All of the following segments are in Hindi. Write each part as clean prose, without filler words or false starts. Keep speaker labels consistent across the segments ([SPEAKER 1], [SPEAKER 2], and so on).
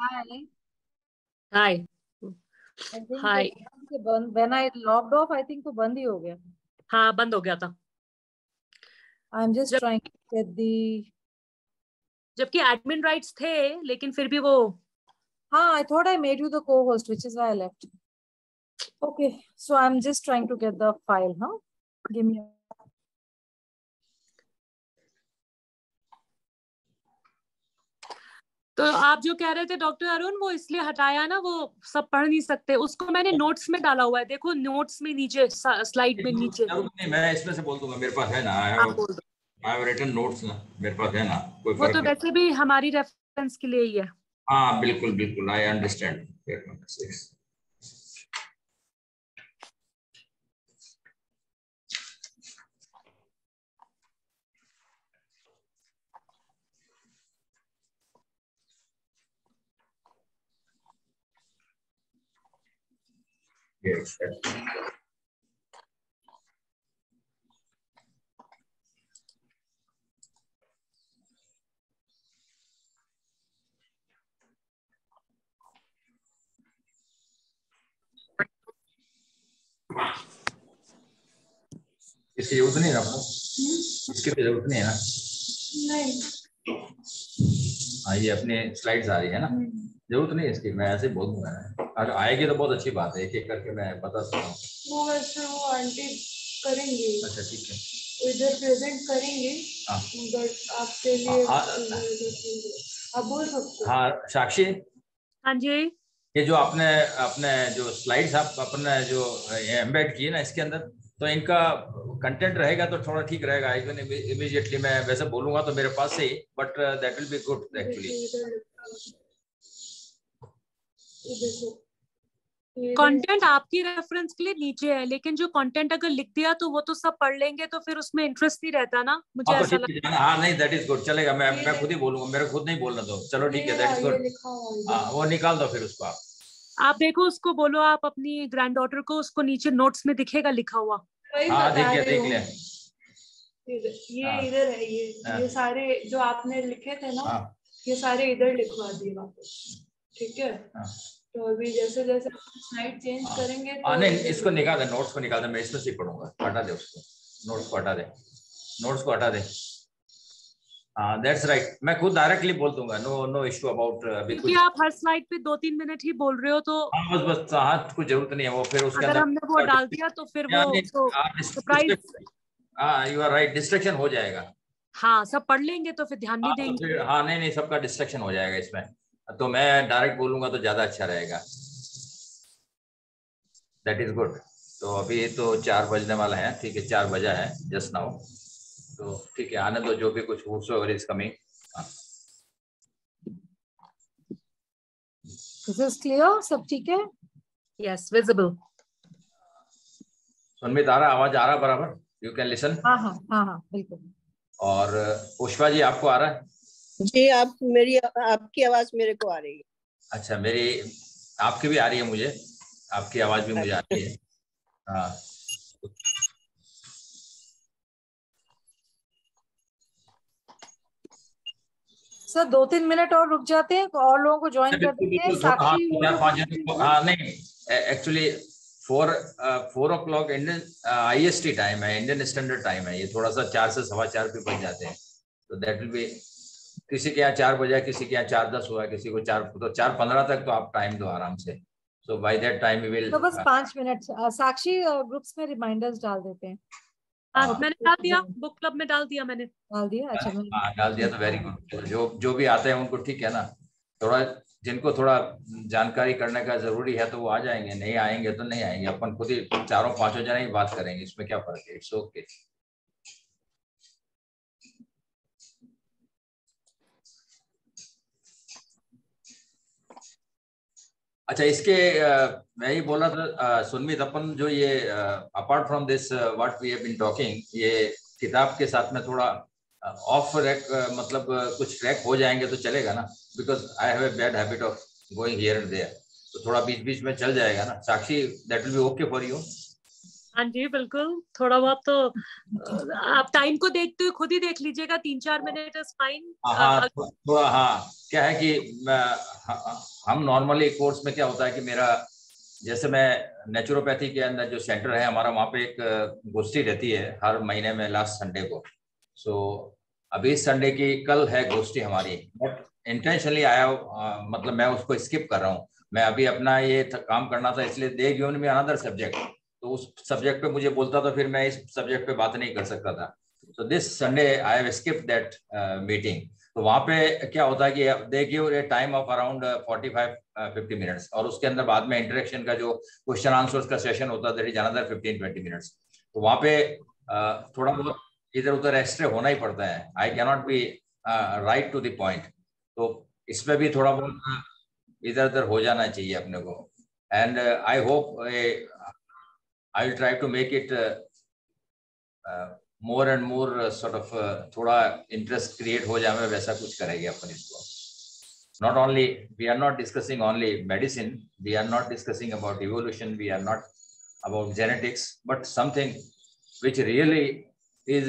[SPEAKER 1] Hi.
[SPEAKER 2] Hi.
[SPEAKER 1] I think
[SPEAKER 2] Hi.
[SPEAKER 1] when I logged off, I think वो बंद ही हो गया.
[SPEAKER 2] हाँ, बंद हो गया था.
[SPEAKER 1] I'm just trying to get the.
[SPEAKER 2] जबकि admin rights थे, लेकिन फिर भी वो.
[SPEAKER 1] हाँ, I thought I made you the co-host, which is why I left. Okay, so I'm just trying to get the file, huh? Give me.
[SPEAKER 2] तो आप जो कह रहे थे डॉक्टर अरुण, वो इसलिए हटाया ना, वो सब पढ़ नहीं सकते. उसको मैंने नोट्स में डाला हुआ है, देखो नोट्स में नीचे स्लाइड में नीचे.
[SPEAKER 3] नहीं, मैं इसमें से बोल दूंगा, मेरे पास है ना. I have written notes ना, मेरे पास है ना, कोई
[SPEAKER 2] वो तो वैसे भी हमारी रेफरेंस के लिए ही है.
[SPEAKER 3] हाँ बिल्कुल बिल्कुल, I understand. Yes. इसकी जरूरत नहीं है आपको, इसकी तो जरूरत नहीं है ना.
[SPEAKER 1] नहीं.
[SPEAKER 3] हाँ, ये अपने स्लाइड्स आ रही है ना, जरूरत नहीं है इसकी. मैं ऐसे बोल दूंगा, अगर आएगी तो बहुत अच्छी बात है, एक एक करके मैं बता सकता हूँ.
[SPEAKER 1] वो वैसे वो आंटी करेंगे.
[SPEAKER 3] अच्छा ठीक है,
[SPEAKER 1] इधर प्रेजेंट करेंगे. बट आपके लिए आप बोल सकते हो.
[SPEAKER 3] हाँ साक्षी.
[SPEAKER 2] हाँ जी.
[SPEAKER 3] ये जो आपने अपने जो स्लाइड्स आप अपने जो एम्बेड किए ना इसके अंदर, तो इनका कंटेंट रहेगा तो थोड़ा ठीक रहेगा. इमीडिएटली मैं वैसे बोलूंगा तो मेरे पास से ही, but that will be good actually.
[SPEAKER 2] Content आपकी रेफरेंस के लिए नीचे है, लेकिन जो कंटेंट अगर लिख दिया तो वो तो सब पढ़ लेंगे, तो फिर उसमें इंटरेस्ट नहीं रहता ना. मुझे ऐसा लगता है.
[SPEAKER 3] हाँ नहीं, दैट इज गुड, चलेगा. मैं खुद ही बोलूंगा, मेरे खुद नहीं बोलना तो चलो ठीक है, दैट इज गुड. हाँ वो निकाल दो फिर उसको.
[SPEAKER 2] आप देखो, उसको बोलो आप अपनी ग्रैंड डॉटर को, उसको नीचे नोट्स में दिखेगा लिखा हुआ.
[SPEAKER 3] हाँ देख लिया.
[SPEAKER 1] ये इधर है, ये सारे जो आपने लिखे थे ना, ये सारे इधर लिखवा दिए वापस. ठीक है. तो अभी जैसे जैसे स्लाइड चेंज करेंगे तो
[SPEAKER 3] नहीं, इसको निकाल दे, नोट्स को निकाल दे, मैं इसमें से पढ़ूंगा. हटा दे उसको, नोट्स को हटा दे, नोट्स को हटा दे. हाँ दैट्स राइट, मैं खुद डायरेक्टली बोल दूंगा. No issue about.
[SPEAKER 2] क्योंकि आप हर स्लाइड पे 2-3 मिनट ही बोल रहे हो, तो
[SPEAKER 3] बस हाँ, कुछ जरूरत नहीं है वो. फिर उसके
[SPEAKER 2] अगर हमने वो डाल दिया तो फिर वो surprise.
[SPEAKER 3] You are right, distraction हो जाएगा.
[SPEAKER 2] हाँ, सब पढ़ लेंगे तो फिर ध्यान नहीं देंगे.
[SPEAKER 3] हाँ नहीं, सबका डिस्ट्रैक्शन हो जाएगा इसमें, तो मैं डायरेक्ट बोलूंगा तो ज्यादा अच्छा रहेगा. That is good. तो अभी तो 4 बजने वाला है. ठीक है, 4 बजा है जस्ट नाउ. तो ठीक है, आने दो जो भी कुछ whosoever is coming.
[SPEAKER 1] This is clear, सब ठीक है.
[SPEAKER 2] Yes, visible.
[SPEAKER 3] सुनमित आ रहा, आवाज आ रहा बराबर? You can listen.
[SPEAKER 1] हाँ बिल्कुल.
[SPEAKER 3] और पुष्पा जी आपको आ रहा है?
[SPEAKER 4] जी, आपकी आवाज मेरे को आ रही है.
[SPEAKER 3] अच्छा, आपकी भी आ रही है मुझे, आपकी आवाज भी मुझे आ रही है. हाँ
[SPEAKER 1] सर 2-3 मिनट और रुक जाते हैं, और लोगों को ज्वाइन कर देते हैं. साक्षी
[SPEAKER 3] 4-5. हाँ नहीं, actually 4 o'clock Indian IST time है, इंडियन स्टैंडर्ड टाइम है. ये थोड़ा सा 4 से 4:15 पे बज जाते हैं. तो दैट विल बी, किसी के यहाँ 4 बजे, किसी के यहाँ 4:10 हुआ, किसी को 4, तो 4:15 तक तो आप टाइम दो आराम से. So by that time we will.
[SPEAKER 1] तो बस 5 मिनट. साक्षी ग्रुप्स में रिमाइंडर्स डाल देते हैं.
[SPEAKER 2] मैंने डाल दिया, बुक क्लब में डाल दिया मैंने.
[SPEAKER 1] डाल दिया. अच्छा,
[SPEAKER 3] डाल दिया तो वेरी गुड. जो भी आते हैं उनको ठीक है ना, थोड़ा जिनको थोड़ा जानकारी करने का जरूरी है तो वो आ जाएंगे, नहीं आएंगे तो नहीं आएंगे. अपन खुद ही 4-5 जने ही बात करेंगे, इसमें क्या फर्क है. It's okay. अच्छा, इसके मैं ही बोला था सुनमित, अपन जो ये apart from this what we have been talking, ये किताब के साथ में थोड़ा ऑफ रैक, मतलब कुछ ट्रैक हो जाएंगे तो चलेगा ना, because I have a bad habit of going here and there. तो थोड़ा बीच बीच में चल जाएगा ना Sakshi, that will be okay for you.
[SPEAKER 2] हाँ जी बिल्कुल, थोड़ा बहुत तो आप टाइम को देखते हुए खुद ही देख लीजिएगा, 3-4 मिनट इज फाइन।
[SPEAKER 3] हाँ थोड़ा, हाँ क्या है कि हम नॉर्मली कोर्स में क्या होता है कि मेरा, जैसे मैं नेचुरोपैथी के अंदर जो सेंटर है हमारा, वहाँ पे एक गोष्ठी रहती है हर महीने में लास्ट संडे को। सो अभी इस संडे की कल है गोष्ठी हमारी, बट इंटेंशनली आया, मतलब मैं उसको स्किप कर रहा हूँ। मैं अभी अपना ये काम करना था, इसलिए they given me another subject, तो उस सब्जेक्ट पे मुझे बोलता तो फिर मैं इस सब्जेक्ट पे बात नहीं कर सकता था। So this Sunday I have skipped that meeting. तो वहाँ पे क्या होता है कि they give a time of around 45-50 minutes, और उसके अंदर बाद में इंटरेक्शन का जो क्वेश्चन आंसर्स का सेशन होता है दैट इज अनदर 15-20 मिनट्स। तो वहाँ पे थोड़ा बहुत इधर उधर एक्स्ट्रे होना ही पड़ता है। I can not be right to the point, तो इसमें भी थोड़ा बहुत इधर उधर हो जाना चाहिए अपने को। And I hope I will try to make it more and more sort of, थोड़ा इंटरेस्ट क्रिएट हो जाए, वैसा कुछ करेंगे अपन इसको। Not only, we are not discussing only medicine, we are not discussing about evolution, we are not about genetics, but something which really is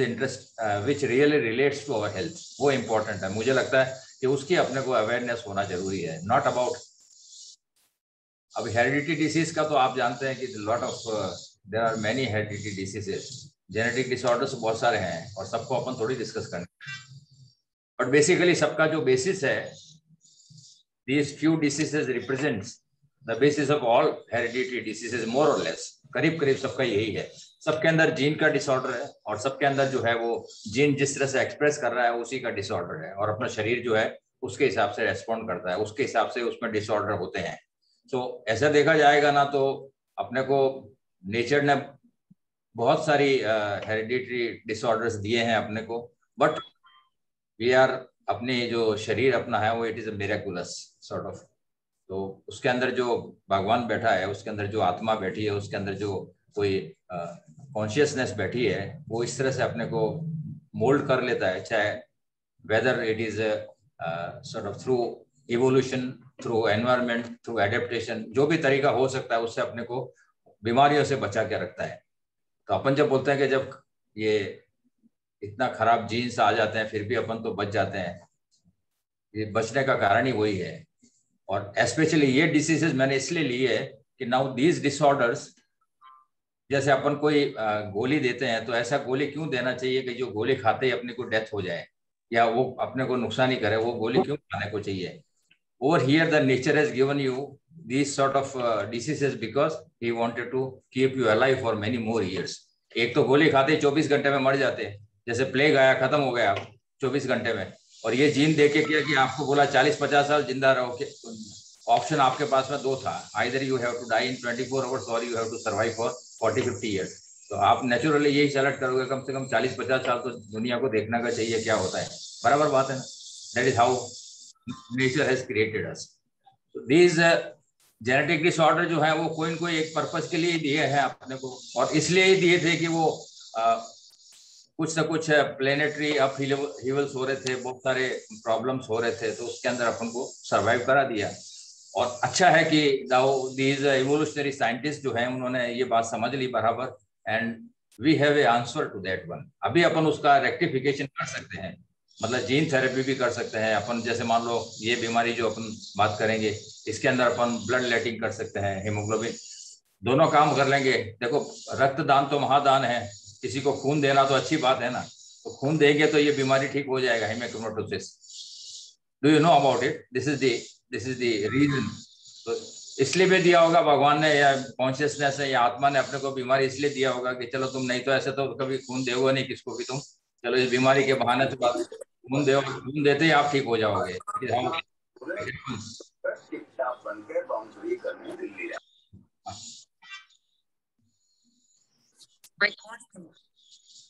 [SPEAKER 3] which really relates to our health, वो important है। मुझे लगता है कि उसकी अपने को अवेयरनेस होना जरूरी है, नॉट अबाउट। अब हेरिडिटी डिसीज का तो आप जानते हैं कि lot of there are many heredity diseases, genetic disorders बहुत सारे हैं, और सबको अपन थोड़ी डिस्कस करना, बट बेसिकली सबका जो बेसिस है, these few diseases represents the basis of all hereditary diseases more or less, करीब करीब सबका यही है। सबके अंदर जीन का डिसऑर्डर है, और सबके अंदर जो है वो जीन जिस तरह से एक्सप्रेस कर रहा है उसी का डिसऑर्डर है, और अपना शरीर जो है उसके हिसाब से रेस्पॉन्ड करता है, उसके हिसाब से उसमें डिसऑर्डर होते हैं। तो ऐसा देखा जाएगा ना, तो अपने को नेचर ने बहुत सारी हेरिडिटरी डिसऑर्डर्स दिए हैं अपने को, बट वी आर, अपने जो शरीर अपना है वो it is a miraculous sort of. तो उसके अंदर जो भगवान बैठा है, उसके अंदर जो आत्मा बैठी है, उसके अंदर जो कोई कॉन्शियसनेस बैठी है, वो इस तरह से अपने को मोल्ड कर लेता है, चाहे whether it is sort of through evolution, through environment, through adaptation, जो भी तरीका हो सकता है उससे अपने को बीमारियों से बचा के रखता है। तो अपन जब बोलते हैं कि जब ये इतना खराब जीन्स आ जाते हैं फिर भी अपन तो बच जाते हैं, ये बचने का कारण ही वही है। और स्पेशली ये डिसीजेस मैंने इसलिए लिए है कि नाउ दीज डिसऑर्डर्स, जैसे अपन कोई गोली देते हैं, तो ऐसा गोली क्यों देना चाहिए कि जो गोली खाते ही अपने को डेथ हो जाए या वो अपने को नुकसान ही करे, वो गोली क्यों खाने को चाहिए? Over here the nature has given you these sort of diseases because he wanted to keep you alive for many more years. एक तो गोली खाते ही 24 घंटे में मर जाते हैं, जैसे प्लेग आया खत्म हो गया 24 घंटे में, और ये जीन दे के किया कि आपको बोला 40-50 साल जिंदा रहो। ऑप्शन आपके पास में दो था, either you have to die in 24 hours और you have to survive for 40-50 years. तो आप नेचुरली यही सेलेक्ट करोगे, कम से कम 40-50 साल तो दुनिया को देखना का चाहिए क्या होता है, बराबर बात है ना। That is how nature has created us. These genetic disorder जो है वो कोई न कोई एक पर्पस के लिए दिए हैं अपने को, और इसलिए ही दिए थे कि वो कुछ ना कुछ प्लेनेटरी अपहीवल्स हो रहे थे, बहुत सारे प्रॉब्लम्स हो रहे थे, तो उसके अंदर अपन को सरवाइव करा दिया। और अच्छा है कि दीज इवोल्यूशनरी साइंटिस्ट जो हैं उन्होंने ये बात समझ ली बराबर, and we have a answer to that one. अभी अपन उसका रेक्टिफिकेशन कर सकते हैं, मतलब जीन थेरेपी भी कर सकते हैं अपन। जैसे मान लो ये बीमारी जो अपन बात करेंगे, इसके अंदर अपन ब्लड लेटिंग कर सकते हैं, हीमोग्लोबिन, दोनों काम कर लेंगे। देखो रक्तदान तो महादान है, किसी को खून देना तो अच्छी बात है ना, तो खून देंगे तो ये बीमारी ठीक हो जाएगा, haemochromatosis. Do you know about it? This is the reason. तो इसलिए भी दिया होगा भगवान ने, या कॉन्शियसनेस है या आत्मा ने अपने को बीमारी इसलिए दिया होगा कि चलो तुम नहीं तो ऐसे तो कभी खून दोगे नहीं किसको भी तुम, चलो इस बीमारी के बहाने तो बात खून दो, खून देते ही आप ठीक हो जाओगे।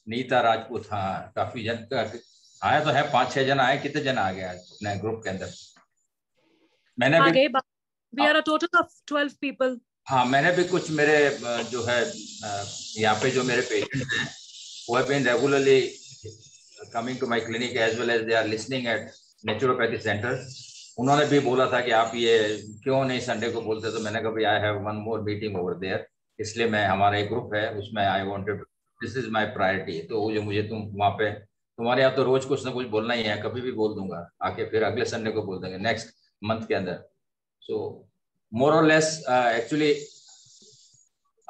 [SPEAKER 3] नीता राजपूत, हाँ काफी जन आया तो है, 5-6 जन आए। कितने जन आ गए अपने ग्रुप के अंदर? मैंने भी
[SPEAKER 2] we are a total of 12 people.
[SPEAKER 3] हाँ, मैंने भी कुछ मेरे जो है यहाँ पे जो मेरे पेशेंट हैं वो have been regularly coming to my clinic as well as they are listening at naturopathy center. उन्होंने भी बोला था कि आप ये क्यों नहीं संडे को बोलते, तो मैंने कहा I have one more meeting over there, इसलिए मैं, हमारा एक ग्रुप है उसमें I wanted, this is my priority. तो वो जो मुझे तुम वहाँ पे, तुम्हारे यहाँ तो रोज कुछ ना कुछ बोलना ही है, कभी भी बोल दूंगा आके, फिर अगले संडे को बोल देंगे नेक्स्ट मंथ के अंदर। सो मोर और less actually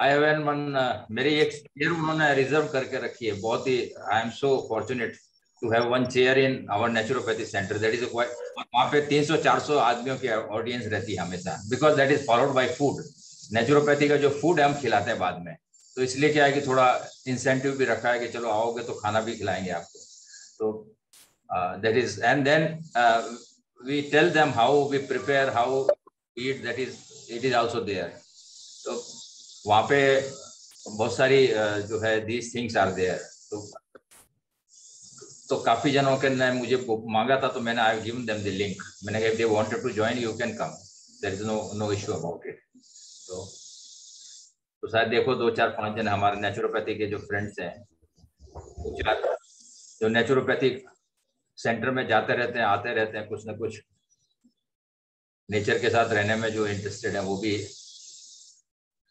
[SPEAKER 3] I have an one, मेरी एक चेयर उन्होंने रिजर्व करके रखी है, बहुत ही, I am so fortunate to have one chair in our naturopathy centre. That is वहाँ पे 300-400 आदमियों की ऑडियंस रहती है हमेशा, because that is followed by food. Naturopathy का जो फूड है हम खिलाते हैं बाद में, तो इसलिए क्या है कि थोड़ा इंसेंटिव भी रखा है कि चलो आओगे तो खाना भी खिलाएंगे आपको। तो that is, and then we tell them how we prepare, how eat, that is, it is also there. तो वहाँ पे बहुत सारी जो है दीज थिंग्स आर देयर। तो काफी जनों के ने मुझे मांगा था, तो मैंने I given them the link. मैंने कहा if they wanted to join you can come, there is no issue about it. तो शायद देखो 2-4-5 जन हमारे नेचुरोपैथी के जो फ्रेंड्स हैं, जो नेचुरोपैथिक सेंटर में जाते रहते हैं, आते रहते हैं, कुछ ना कुछ नेचर के साथ रहने में जो इंटरेस्टेड है, वो भी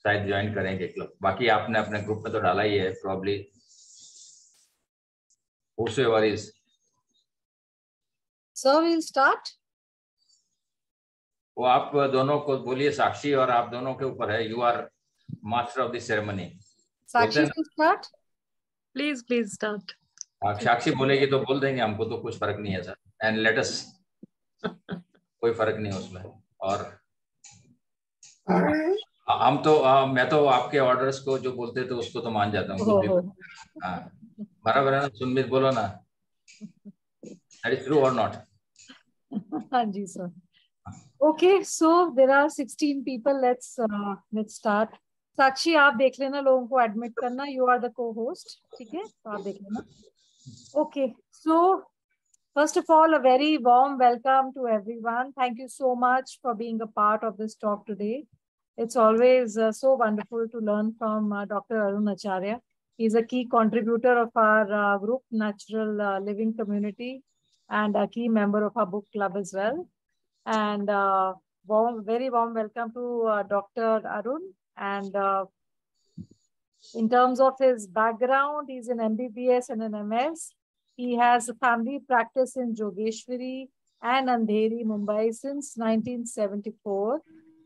[SPEAKER 3] शायद ज्वाइन करेंगे क्लब। बाकी आपने अपने ग्रुप में तो डाला ही है, probably whosoever is.
[SPEAKER 5] So we'll start.
[SPEAKER 3] वो आप दोनों को बोलिए, साक्षी और आप दोनों के ऊपर है, you are master of the ceremony.
[SPEAKER 5] Sakshi will start.
[SPEAKER 2] Please start.
[SPEAKER 3] Sakshi बोलेगी तो बोल देंगे, हमको तो कुछ फर्क नहीं है सर, एंड लेट अस, कोई फर्क नहीं है उसमें। और हम तो मैं तो आपके ऑर्डर्स को जो बोलते थे उसको तो मान जाता हूँ। बराबर है ना, सुनमित बोलो ना, that is true or not?
[SPEAKER 5] हाँ जी sir. Okay, so there are 16 people. Let's start. Sakshi आप देख लेना, लोगों को एडमिट करना, you are the co-host, ठीक है? तो आप देख लेना। Okay, so first of all, a very warm welcome to everyone. Thank you so much for being a part of this talk today. It's always so wonderful to learn from Dr. Arun Acharya. He's a key contributor of our group, Natural Living Community, and a key member of our book club as well. And very warm welcome to Dr. Arun. And in terms of his background, he's an MBBS and an MS. He has a family practice in Jogeshwari and Andheri, Mumbai since 1974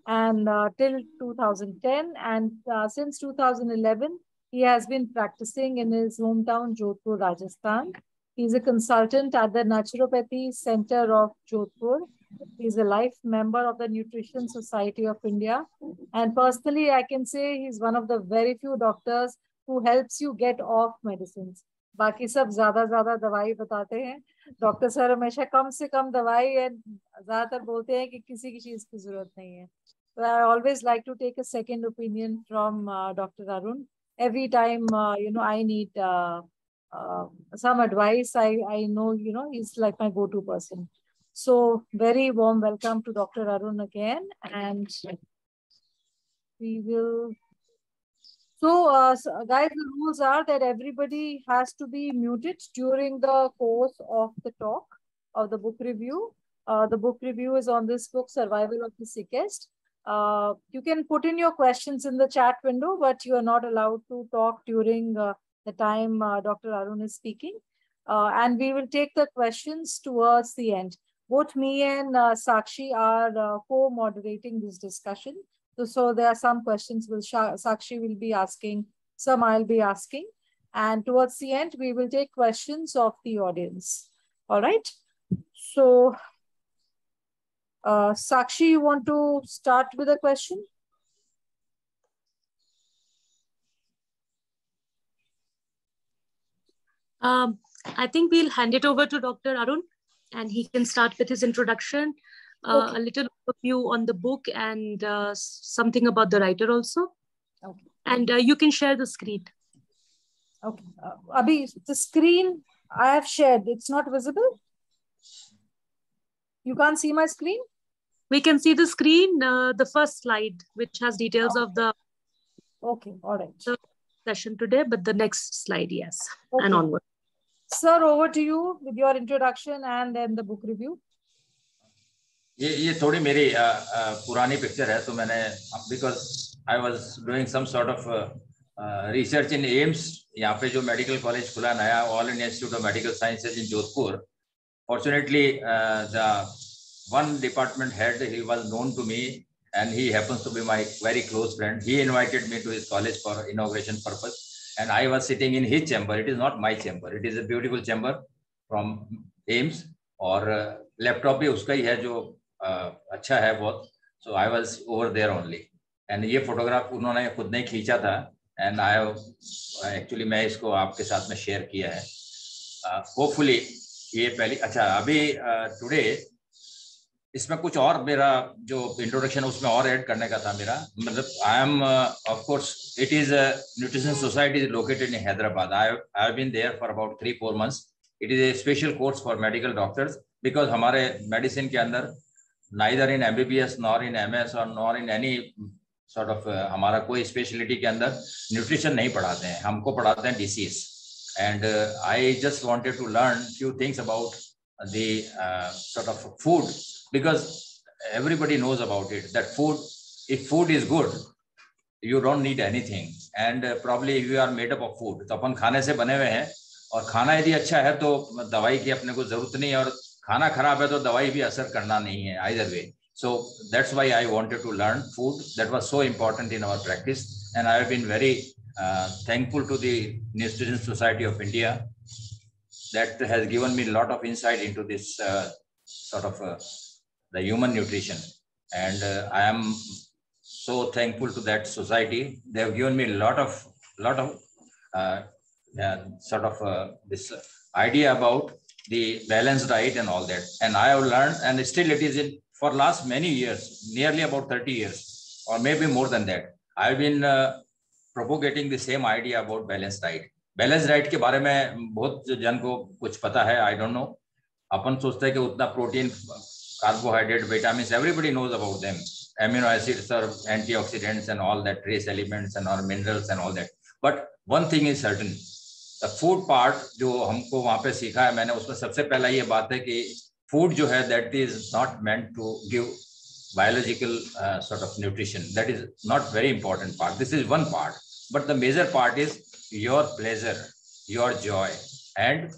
[SPEAKER 5] and till 2010. And since 2011, he has been practicing in his hometown, Jodhpur, Rajasthan. He's a consultant at the Naturopathy Center of Jodhpur. He's a life member of the Nutrition Society of India. And personally, I can say he's one of the very few doctors who helps you get off medicines. बाकी सब ज्यादा दवाई बताते हैं, डॉक्टर सर हमेशा कम से कम दवाई है, ज्यादातर बोलते हैं कि किसी की चीज की जरूरत नहीं है. So I always like to take a second opinion from Dr. Arun. Every time, I need some advice, I know, he's like my go-to person. So very warm welcome to Dr. Arun again. And we will... So guys, the rules are that everybody has to be muted during the course of the talk, of the book review. The book review is on this book, Survival of the Sickest. You can put in your questions in the chat window, but you are not allowed to talk during the time Dr. Arun is speaking. And we will take the questions towards the end. Both me and Sakshi are co-moderating this discussion. So there are some questions Sakshi will be asking, some I'll be asking. And towards the end, we will take questions of the audience. All right. So Sakshi, you want to start with a question?
[SPEAKER 2] I think we'll hand it over to Dr. Arun and he can start with his introduction, okay. A little overview on the book and something about the writer also. Okay. And you can share the screen.
[SPEAKER 5] Okay. Abhi, the screen I have shared, it's not visible? You can't see my screen?
[SPEAKER 2] We can see the screen, the first slide, which has details of the
[SPEAKER 5] all right.
[SPEAKER 2] session today, but the next slide, yes, okay. And onward.
[SPEAKER 5] Sir, over to you with your introduction and then the book review.
[SPEAKER 3] ये थोड़ी मेरी पुरानी पिक्चर है, तो मैंने because I was doing some sort of research in AIMS. यहाँ पे जो मेडिकल कॉलेज खुला नया, all India institute of medical sciences in Jodhpur. Fortunately, the one department head, he was known to me, and he happens to be my very close friend. He invited me to his college for inauguration purpose, and I was sitting in his chamber. It is not my chamber. It is a beautiful chamber from AIMS, और लैपटॉप भी उसका ही है जो अच्छा है बहुत. So I was over there only, and ये फोटोग्राफ उन्होंने खुद ने खींचा था, and I actually मैं इसको आपके साथ में शेयर किया है. Hopefully ये पहली. अच्छा, अभी टुडे इसमें कुछ और मेरा जो इंट्रोडक्शन उसमें और ऐड करने का था मेरा. मतलब I am of course it is nutrition society is located in Hyderabad. I have been there for about 3-4 months. It is a special course for medical doctors, because हमारे मेडिसिन के अंदर neither in MBBS nor in MS और nor in any sort of हमारा कोई स्पेशलिटी के अंदर न्यूट्रिशन नहीं पढ़ाते हैं. हमको पढ़ाते हैं DCS. And I just wanted to learn few things about the sort of food, because everybody knows about it, that food, if food is good, you don't need anything, and probably if you are made up of food, तो अपन खाने से बने हुए हैं, और खाना यदि अच्छा है तो दवाई की अपने को जरूरत नहीं है, और खाना खराब है तो दवाई भी असर करना नहीं है, either way. So that's why I wanted to learn food. That was so important in our practice, and I have been very thankful to the Nutrition Society of India that has given me a lot of insight into this sort of the human nutrition, and I am so thankful to that society. They have given me a lot of sort of this idea about the balanced diet and all that, and I have learned, and still it is in for last many years, nearly about 30 years or maybe more than that, I have been propagating the same idea about balanced diet. Balanced diet के बारे में बहुत जन को कुछ पता है, I don't know. अपन सोचते हैं कि उतना protein, carbohydrate, vitamins, everybody knows about them. Amino acids or antioxidants and all that, trace elements and all minerals and all that. But one thing is certain, the food part जो हमको वहाँ पे सीखा है मैंने, उसमें सबसे पहला ये बात है कि food जो है that is not meant to give biological sort of nutrition. That is not very important part. This is one part, but the major part is your pleasure, your joy. And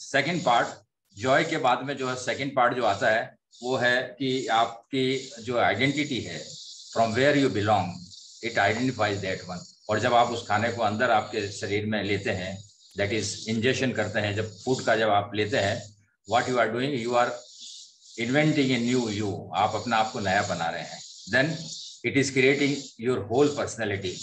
[SPEAKER 3] second part, joy के बाद में जो है second part जो आता है वो है कि आपकी जो identity है, from where you belong, it identifies that one. और जब आप उस खाने को अंदर आपके शरीर में लेते हैं, that is ingestion करते हैं, जब food का जब आप लेते हैं, what you are doing, you are inventing a new you. आप अपना आप को नया बना रहे हैं. Then it is creating your whole personality.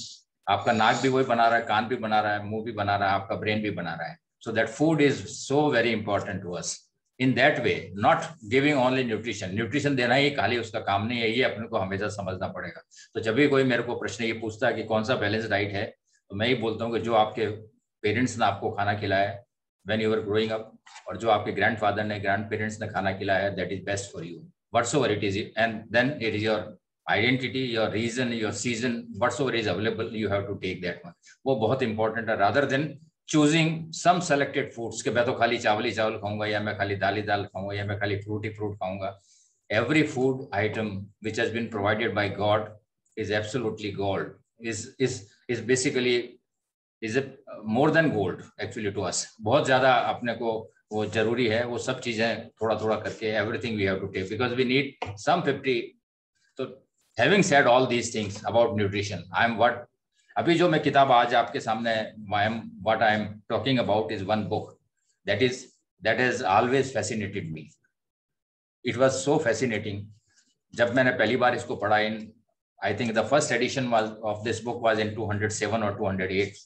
[SPEAKER 3] आपका नाक भी वही बना रहा है, कान भी बना रहा है, मुंह भी बना रहा है, आपका ब्रेन भी बना रहा है. So that food is so very important to us. In that way, not giving only nutrition. Nutrition देना ही खाली उसका काम नहीं है, ये अपने को हमेशा समझना पड़ेगा. तो जब भी कोई मेरे को प्रश्न ये पूछता है कि कौन सा बैलेंस डाइट है, तो मैं ही बोलता हूँ कि जो आपके पेरेंट्स ने आपको खाना खिलाया when you were growing up, और जो आपके ग्रैंडफादर ने, ग्रैंड पेरेंट्स ने खाना खिलाया है, that is best for you, whatsoever it is, and then it is your identity, your reason, your season, whatsoever is available, you have to take that one. वो बहुत important है, rather than choosing some selected foods, कि मैं तो खाली चावल ही चावल खाऊंगा, या मैं खाली दाल ही दाल खाऊंगा, या मैं खाली फ्रूट ही फ्रूट खाऊंगा. Every food item which has been provided by God is absolutely gold, is basically is a more than gold actually to us. बहुत ज़्यादा अपने को वो जरूरी है, वो सब चीजें थोड़ा थोड़ा करके everything we have to take, because we need some 50. So having said all these things about nutrition, I am what अभी जो मैं किताब आज आपके सामने what I am talking about is one book that has always fascinated me. It was so fascinating. जब मैंने पहली बार इसको पढ़ा, in I think the first edition was of this book was in 207 or 208,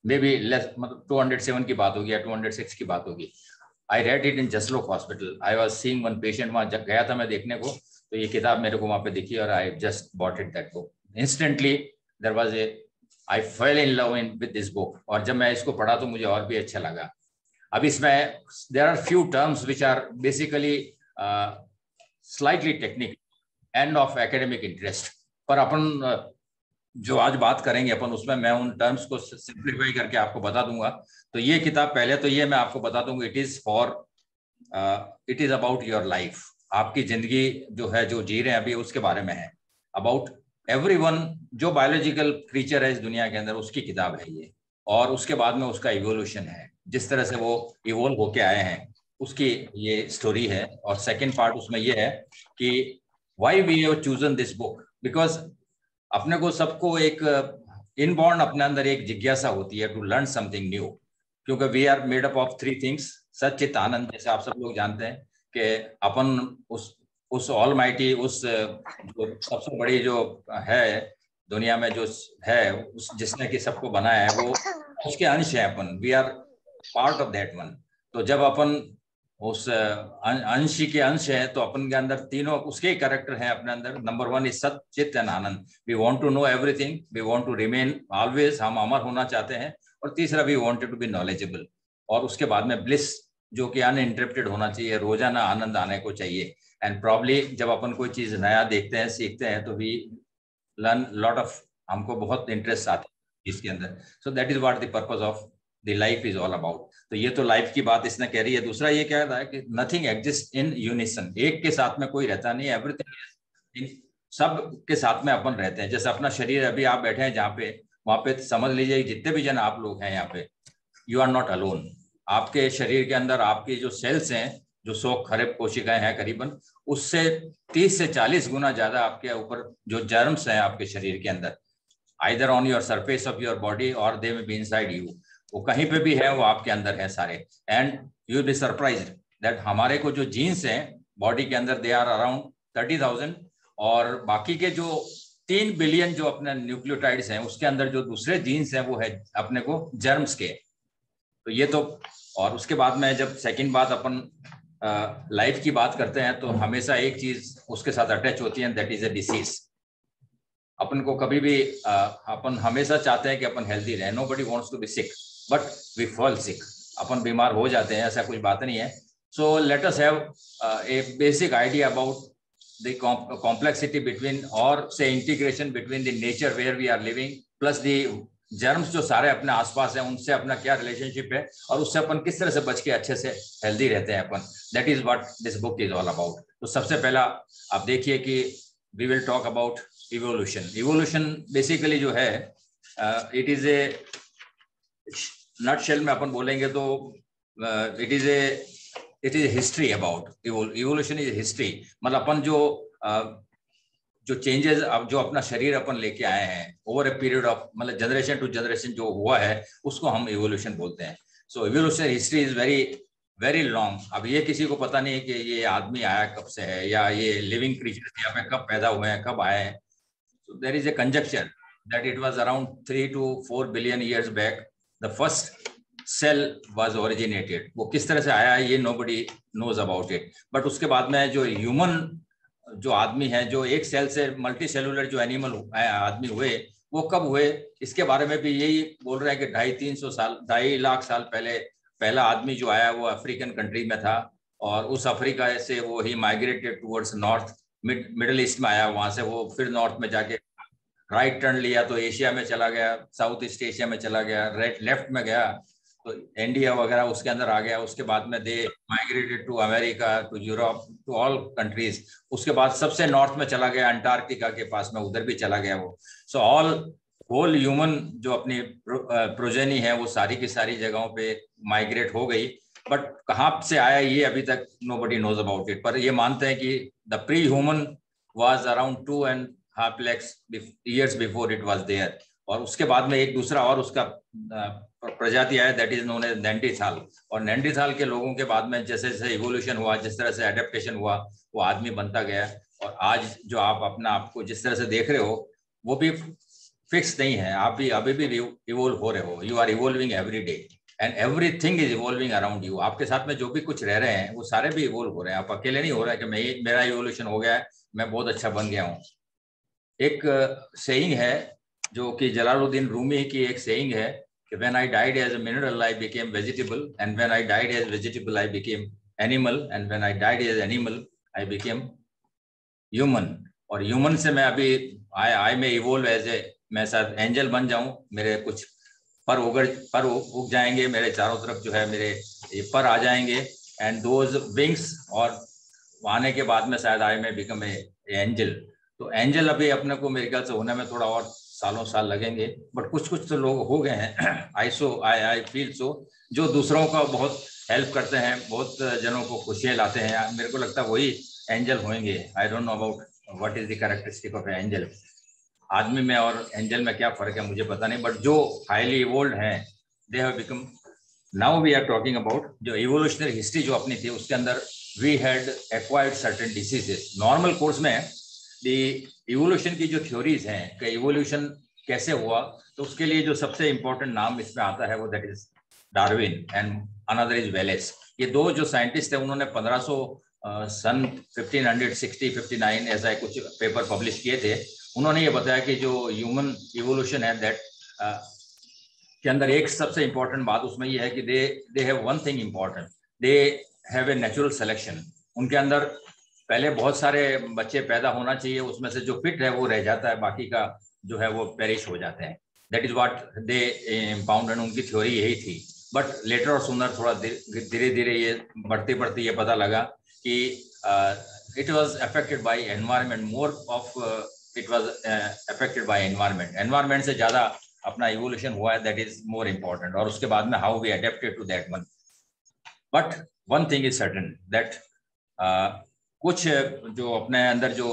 [SPEAKER 3] maybe less, मतलब 207 की बात होगी या 206 की बात होगी. I read it in Jaslok Hospital. I was seeing one patient, वहाँ जब गया था मैं देखने को, तो ये किताब मेरे को वहाँ पे दिखी और I just bought it, that book. Instantly there was I fell in love with this book, और जब मैं इसको पढ़ा तो मुझे और भी अच्छा लगा. अब इसमें there are few terms which are basically slightly technical and of academic interest, पर अपन जो आज बात करेंगे अपन उसमें मैं उन टर्म्स को सिंप्लीफाई करके आपको बता दूंगा. तो ये किताब पहले तो ये मैं आपको बता दूंगा, it is about your life. आपकी जिंदगी जो है, जो जी रहे हैं अभी, उसके बारे में है. अबाउट एवरीवन जो बायोलॉजिकल क्रीचर है इस दुनिया के अंदर उसकी किताब है ये, और उसके बाद में उसका इवोल्यूशन है, जिस तरह से वो इवोल्व होके आए हैं उसकी ये स्टोरी है। और सेकंड पार्ट उसमें ये है कि why we have chosen this book, because अपने को सबको एक इनबॉर्न अपने अंदर एक जिज्ञासा होती है टू लर्न समथिंग न्यू, क्योंकि we are made up of 3 things, सच चित आनंद, जैसे आप सब लोग जानते हैं कि अपन उस ऑलमाइटी, उस जो सबसे बड़ी जो है दुनिया में जो है, उस जिसने कि सबको बनाया है, वो उसके अंश है अपन, we are part of that one. तो जब अपन उस अंश के अंश है तो अपन के अंदर तीनों उसके ही कैरेक्टर हैं अपने अंदर। नंबर 1 इज सत चित एंड आनंद, we want to know everything, we want to remain always, हम अमर होना चाहते हैं। और तीसरा we wanted to be knowledgeable, और उसके बाद में ब्लिस जो कि अनइंटरप्टेड होना चाहिए, रोजाना आनंद आने को चाहिए। एंड प्रॉब्ली जब अपन कोई चीज नया देखते हैं, सीखते हैं, तो वी लर्न लॉट ऑफ, हमको बहुत इंटरेस्ट आता है इसके अंदर। सो that is what the purpose of the life is all about. तो ये तो लाइफ की बात इसने कह रही है। दूसरा ये कह रहा है कि नथिंग एग्जिस्ट इन यूनिसन, एक के साथ में कोई रहता नहीं, एवरीथिंग सब के साथ में अपन रहते हैं। जैसे अपना शरीर, अभी आप बैठे हैं जहाँ पे, वहां पे समझ लीजिए जितने भी जन आप लोग हैं यहाँ पे, यू आर नॉट अलोन। आपके शरीर के अंदर आपकी जो सेल्स हैं, जो 100 खरब कोशिकाएं हैं करीबन, उससे 30 से 40 गुना ज्यादा आपके ऊपर जो जर्म्स हैं आपके शरीर के अंदर, either on your surface of your body और दे में बी इनसाइड यू, वो कहीं पे भी है, वो आपके अंदर है सारे। And you will be surprised that हमारे को जो जीन्स हैं बॉडी के अंदर, दे आर अराउंड 30,000, और बाकी के जो 3 बिलियन जो अपने न्यूक्लियोटाइड्स हैं उसके अंदर जो दूसरे जीन्स हैं वो है अपने को जर्म्स के। तो ये तो, और उसके बाद में जब सेकंड बात अपन लाइफ की बात करते हैं तो हमेशा एक चीज उसके साथ अटैच होती है, दैट इज अ डिसीज। अपन को कभी भी अपन हमेशा चाहते हैं कि अपन हेल्दी रहे, nobody wants to be sick, but we fall sick, अपन बीमार हो जाते हैं, ऐसा कोई बात नहीं है। So let us have a basic idea about the complexity between, or say integration between the nature where we are living plus the germs जो सारे अपने आसपास हैं, उनसे अपना क्या रिलेशनशिप है, और उससे अपन किस तरह से बच के अच्छे से हेल्दी रहते हैं अपन। That is what this book is all about. तो सबसे पहला आप देखिए कि we will talk about evolution. Evolution basically जो है, इट इज ए नटशेल में अपन बोलेंगे तो it is history about evolution is history. मतलब अपन जो चेंजेस जो अपना शरीर अपन लेके आए हैं ओवर ए पीरियड ऑफ, मतलब जनरेशन टू जनरेशन जो हुआ है, उसको हम इवोल्यूशन बोलते हैं। So evolution history is very very long. अब ये किसी को पता नहीं है कि ये आदमी आया कब से है, या ये लिविंग क्रीचर यहाँ पे कब पैदा हुए हैं, कब आए हैं। So there is a conjecture that it was around 3 to 4 billion years back the first cell was originated. वो किस तरह से आया है ये nobody knows about it. But उसके बाद में जो ह्यूमन जो आदमी है, जो एक सेल से मल्टी सेलुलर जो एनिमल आदमी हुए, वो कब हुए, इसके बारे में भी यही बोल रहे हैं कि 2.5 लाख साल पहले पहला आदमी जो आया वो अफ्रीकन कंट्री में था, और उस अफ्रीका से वो ही migrated towards north, Middle East में आया, वहां से वो फिर नॉर्थ में जाके राइट टर्न लिया तो एशिया में चला गया, साउथ ईस्ट एशिया में चला गया, लेफ्ट में गया तो इंडिया वगैरह उसके अंदर आ गया। उसके बाद में they migrated to America, to Europe, to all countries. उसके बाद सबसे नॉर्थ में चला गया अंटार्कटिका के पास में, उधर भी चला गया वो। सो होल ह्यूमन जो अपनी प्रोजेनी है वो सारी की सारी जगहों पे माइग्रेट हो गई। बट कहाँ से आया ये अभी तक नोबडी नोज अबाउट इट। पर ये मानते हैं कि the pre human was around 2.5 lakhs years before it was there. और उसके बाद में एक दूसरा और उसका प्रजाति आया, दैट इज नोन एज नेंडरथाल। और नेंडरथाल के लोगों के बाद में जैसे जैसे इवोल्यूशन हुआ, जिस तरह से एडेप्टेशन हुआ, वो आदमी बनता गया। और आज जो आप अपना आपको जिस तरह से देख रहे हो वो भी फिक्स नहीं है, आप भी अभी भी इवोल्व हो रहे हो। You are evolving every day and everything is evolving around you. आपके साथ में जो भी कुछ रह रहे हैं वो सारे भी इवोल्व हो रहे हैं। आप अकेले नहीं हो रहा है कि मेरा इवोल्यूशन हो गया है, मैं बहुत अच्छा बन गया हूँ। एक सेइंग है जो कि जलालुद्दीन रूमी की एक सेइंग है कि when I died as a mineral I became vegetable, and when I died as vegetable I became animal, and when I died as animal I became human। और ह्यूमन से मैं अभी आई में इवोल्व एज ए, मैं शायद एंजल बन जाऊं, मेरे कुछ पर उग जाएंगे, मेरे चारों तरफ जो है मेरे ये पर आ जाएंगे, एंड दोज विंग्स, और आने के बाद में शायद आई में बिकम ए एंजल। तो एंजल अभी अपने को मेरे ख्याल से होने में थोड़ा और सालों साल लगेंगे, बट कुछ तो लोग हो गए हैं आई फील सो, जो दूसरों का बहुत हेल्प करते हैं, बहुत जनों को खुशियाँ लाते हैं। मेरे को लगता है वही एंजल होंगे। आई don't know about what is the characteristic of angel. आदमी में और एंजल में क्या फर्क है मुझे पता नहीं, बट जो हाईली इवोल्व हैं they have become. Now we are talking about जो इवोल्यूशनरी हिस्ट्री जो अपनी थी, उसके अंदर we had acquired certain diseases. Normal course में दी इवोल्यूशन की जो थ्योरीज हैं कि इवोल्यूशन कैसे हुआ, तो उसके लिए जो सबसे इंपॉर्टेंट नाम इसमें आता है वो that is Darwin and another is Wallace. ये दो जो साइंटिस्ट है उन्होंने 1500 सन 1560-59 ऐसा कुछ पेपर पब्लिश किए थे। उन्होंने ये बताया कि जो ह्यूमन इवोल्यूशन है दैट के अंदर एक सबसे इंपॉर्टेंट बात उसमें ये है कि they have one thing important, they have a natural selection. उनके अंदर पहले बहुत सारे बच्चे पैदा होना चाहिए, उसमें से जो फिट है वो रह जाता है, बाकी का जो है वो पेरिश हो जाते हैं। दैट इज व्हाट दे इम्पाउंडेड, उनकी थ्योरी यही थी। बट लेटर और सुनर थोड़ा धीरे धीरे ये बढ़ते बढ़ते ये पता लगा कि it was affected by environment, more of it was affected by environment. Environment से ज्यादा अपना इवोल्यूशन हुआ है, दैट इज मोर इम्पोर्टेंट। और उसके बाद में how we adapted to that one. But one thing is certain that कुछ जो अपने अंदर जो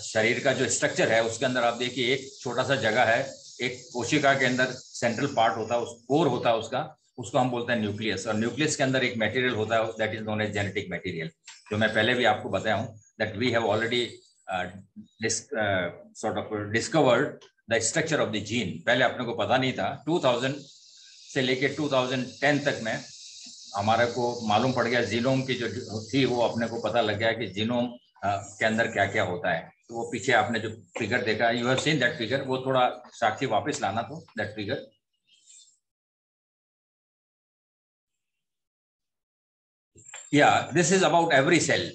[SPEAKER 3] शरीर का जो स्ट्रक्चर है उसके अंदर आप देखिए एक छोटा सा जगह है, एक कोशिका के अंदर सेंट्रल पार्ट होता है, उस कोर होता है उसका, उसको हम बोलते हैं न्यूक्लियस। और न्यूक्लियस के अंदर एक मटेरियल होता है that is known as genetic material, जो मैं पहले भी आपको बताया हूँ that we have already sort of discovered the structure of the gene. पहले अपने को पता नहीं था। 2000 से लेके 2010 तक में हमारे को मालूम पड़ गया, जीनोम की जो थी वो अपने को पता लग गया कि जीनोम के अंदर क्या क्या होता है। तो वो पीछे आपने जो फिगर देखा, you have seen that figure, वो थोड़ा साक्षी वापस लाना तो दैट फिगर। या this is about every cell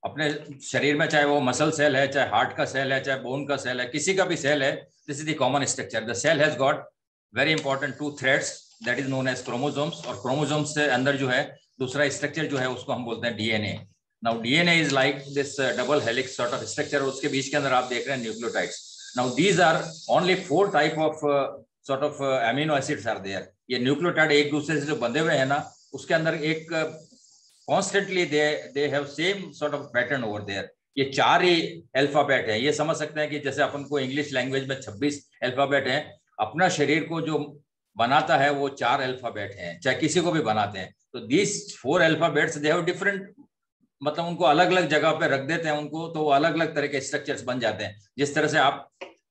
[SPEAKER 3] अपने शरीर में, चाहे वो मसल सेल है, चाहे हार्ट का सेल है, चाहे बोन का सेल है, किसी का भी सेल है, this is the common structure. The cell has got very important 2 threads that is known as chromosomes. और क्रोमोसोम्स से अंदर जो है दूसरा स्ट्रक्चर जो है उसको हम बोलते हैं DNA. Now DNA is like this double helix sort of structure, उसके बीच के अंदर आप देख रहे हैं nucleotides. Now these are only 4 type of sort of amino acids are there. ये न्यूक्लियोटाइड एक दूसरे से जो बंधे हुए हैं ना, उसके अंदर एक constantly they have same sort of pattern over there. ये 4 ही अल्फाबेट है। ये समझ सकते हैं कि जैसे अपन को इंग्लिश लैंग्वेज में 26 अल्फाबेट है, अपना शरीर को जो बनाता है वो 4 अल्फाबेट हैं, चाहे किसी को भी बनाते हैं। तो these 4 alphabets they have different, मतलब उनको अलग अलग जगह पे रख देते हैं उनको, तो वो अलग अलग तरह के स्ट्रक्चर्स बन जाते हैं। जिस तरह से आप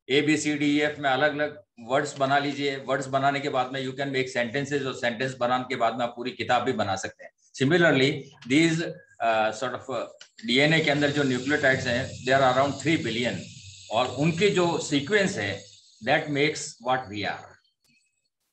[SPEAKER 3] ABCDEF में अलग अलग वर्ड्स बना लीजिए, वर्ड्स बनाने के बाद में यू कैन मेक सेंटेंसेस, और सेंटेंस बनाने के बाद में आप पूरी किताब भी बना सकते हैं। Similarly these sort of DNA के अंदर जो न्यूक्लियोटाइड्स हैं दे आर अराउंड 3 बिलियन, और उनकी जो सीक्वेंस है that makes what we are.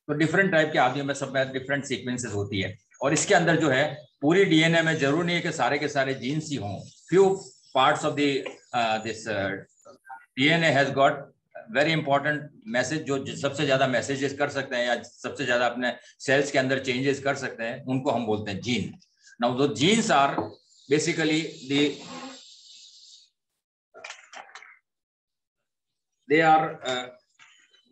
[SPEAKER 3] तो डिफरेंट टाइप के आदमियों में सब में डिफरेंट सीक्वेंसेस होती है। और इसके अंदर जो है पूरी डीएनए में जरूर नहीं है कि सारे के सारे जीन्स ही हों। Few parts of this DNA has got very important message, जो सबसे ज्यादा मैसेजेस कर सकते हैं या सबसे ज्यादा अपने सेल्स के अंदर चेंजेस कर सकते हैं, उनको हम बोलते हैं जीन। नाउ दो genes are basically they are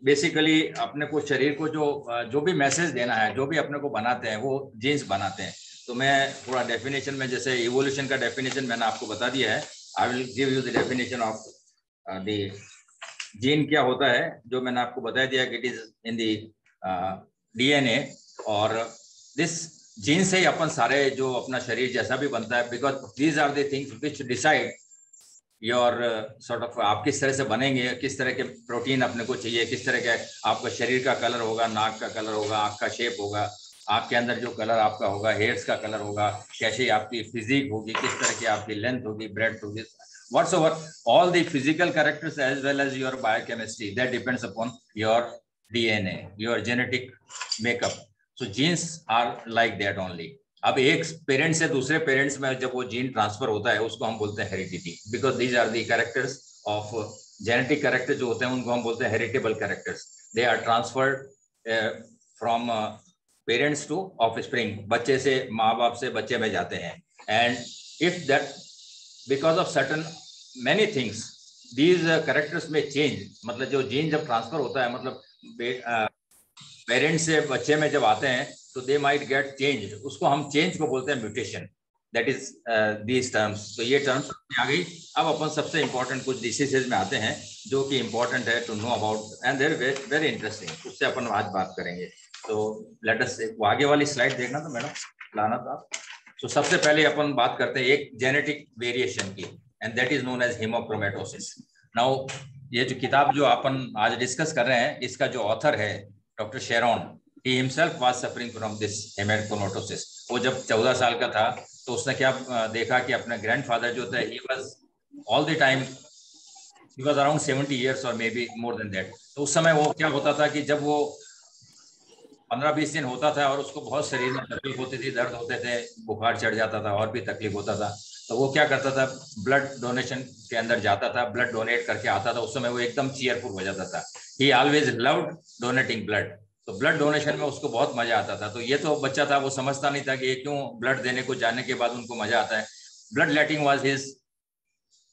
[SPEAKER 3] basically अपने को शरीर को जो भी मैसेज देना है, जो भी अपने को बनाते हैं वो जीन्स बनाते हैं। तो मैं थोड़ा डेफिनेशन में, जैसे इवोल्यूशन का डेफिनेशन मैंने आपको बता दिया है। I will give you the definition of the gene क्या होता है, जो मैंने आपको बता दिया कि it is in the DNA. और दिस जीन से ही अपन सारे जो अपना शरीर जैसा भी बनता है, because these are the things which decide your sort of आप किस तरह से बनेंगे, किस तरह के प्रोटीन अपने को चाहिए, किस तरह के आपका शरीर का कलर होगा, नाक का कलर होगा, आँख का शेप होगा, आँख के अंदर जो कलर आपका होगा, हेयर्स का कलर होगा, कैसे आपकी फिजिक होगी, किस तरह की आपकी लेंथ होगी, ब्रेड्थ होगी, whatsoever, all the physical characters as well as your biochemistry, that depends upon your DNA, your genetic makeup. So genes are like that only. अब एक पेरेंट से दूसरे पेरेंट्स में जब वो जीन ट्रांसफर होता है उसको हम बोलते हैं heredity, because these are the characters of genetic characters जो होते हैं उनको हम बोलते हैं heritable characters. They are transferred from parents to offspring, बच्चे से माँ बाप से बच्चे में जाते हैं। And if that because of certain many things, these characters may change, मतलब जो जीन जब ट्रांसफर होता है, मतलब पेरेंट्स से बच्चे में जब आते हैं तो दे माइट गेट चेंज, उसको हम चेंज को बोलते हैं mutation. That is these terms. तो ये टर्म्स आ गई. अब अपन सबसे इंपॉर्टेंट कुछ डिसीजेज में आते हैं जो कि इंपॉर्टेंट है to know about and there very interesting. उससे अपन आज बात करेंगे. तो लेट अस, वो आगे वाली स्लाइड देखना तो मैडम, लाना था. तो सबसे पहले अपन बात करते हैं एक जेनेटिक वेरिएशन की, and that is known as haemochromatosis. Now ये जो किताब जो अपन आज डिस्कस कर रहे हैं, इसका जो ऑथर है doctor Sharon, he himself was suffering from this hemochromatosis. वो जब 14 साल का था तो उसने क्या देखा कि अपने ग्रैंडफादर जो थे, he was all the time, he was around 70 years or maybe more than that. तो उस समय वो क्या होता था कि जब वो 15-20 दिन होता था और उसको बहुत शरीर में तकलीफ होती थी, दर्द होते थे, बुखार चढ़ जाता था और भी तकलीफ होता था, तो वो क्या करता था, ब्लड डोनेशन के अंदर जाता था, ब्लड डोनेट करके आता था. उस समय वो एकदम चीयरफुल हो जाता था. ही ऑलवेज लव्ड डोनेटिंग ब्लड. तो ब्लड डोनेशन में उसको बहुत मजा आता था. तो ये तो बच्चा था, वो समझता नहीं था कि ये क्यों ब्लड देने को जाने के बाद उनको मजा आता है. Blood letting was his,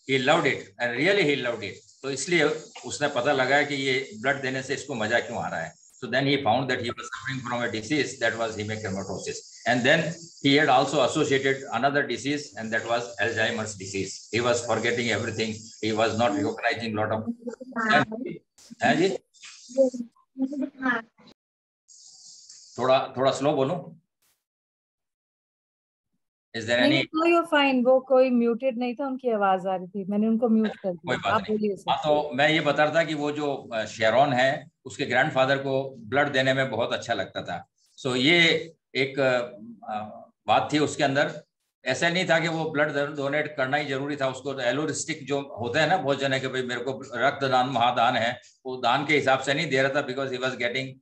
[SPEAKER 3] he loved it and really he loved it. तो इसलिए उसने पता लगाया कि ये ब्लड देने से इसको मजा क्यों आ रहा है. So then he found that he was suffering from a disease that was hemochromatosis, and then he had also associated another disease, and that was Alzheimer's disease. He was forgetting everything. He was not recognizing lot of. थोड़ा स्लो बोलो. Is there any?
[SPEAKER 5] No, you're fine. वो कोई म्यूटेड नहीं था, उनकी आवाज आ रही थी, मैंने उनको म्यूट कर दिया.
[SPEAKER 3] कोई बात नहीं. तो मैं ये बता रहा था कि वो जो शेरॉन है, उसके ग्रैंडफादर को ब्लड देने में बहुत अच्छा लगता था. सो ये एक बात थी उसके अंदर. ऐसा नहीं था कि वो ब्लड डोनेट करना ही जरूरी था. उसको एलोरिस्टिक जो होता है ना बहुत जने के, भाई मेरे को रक्तदान महादान है, वो दान के हिसाब से नहीं दे रहा था, because he was getting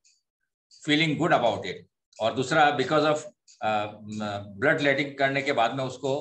[SPEAKER 3] feeling good about it. और दूसरा, बिकॉज ऑफ ब्लड लेटिंग करने के बाद में उसको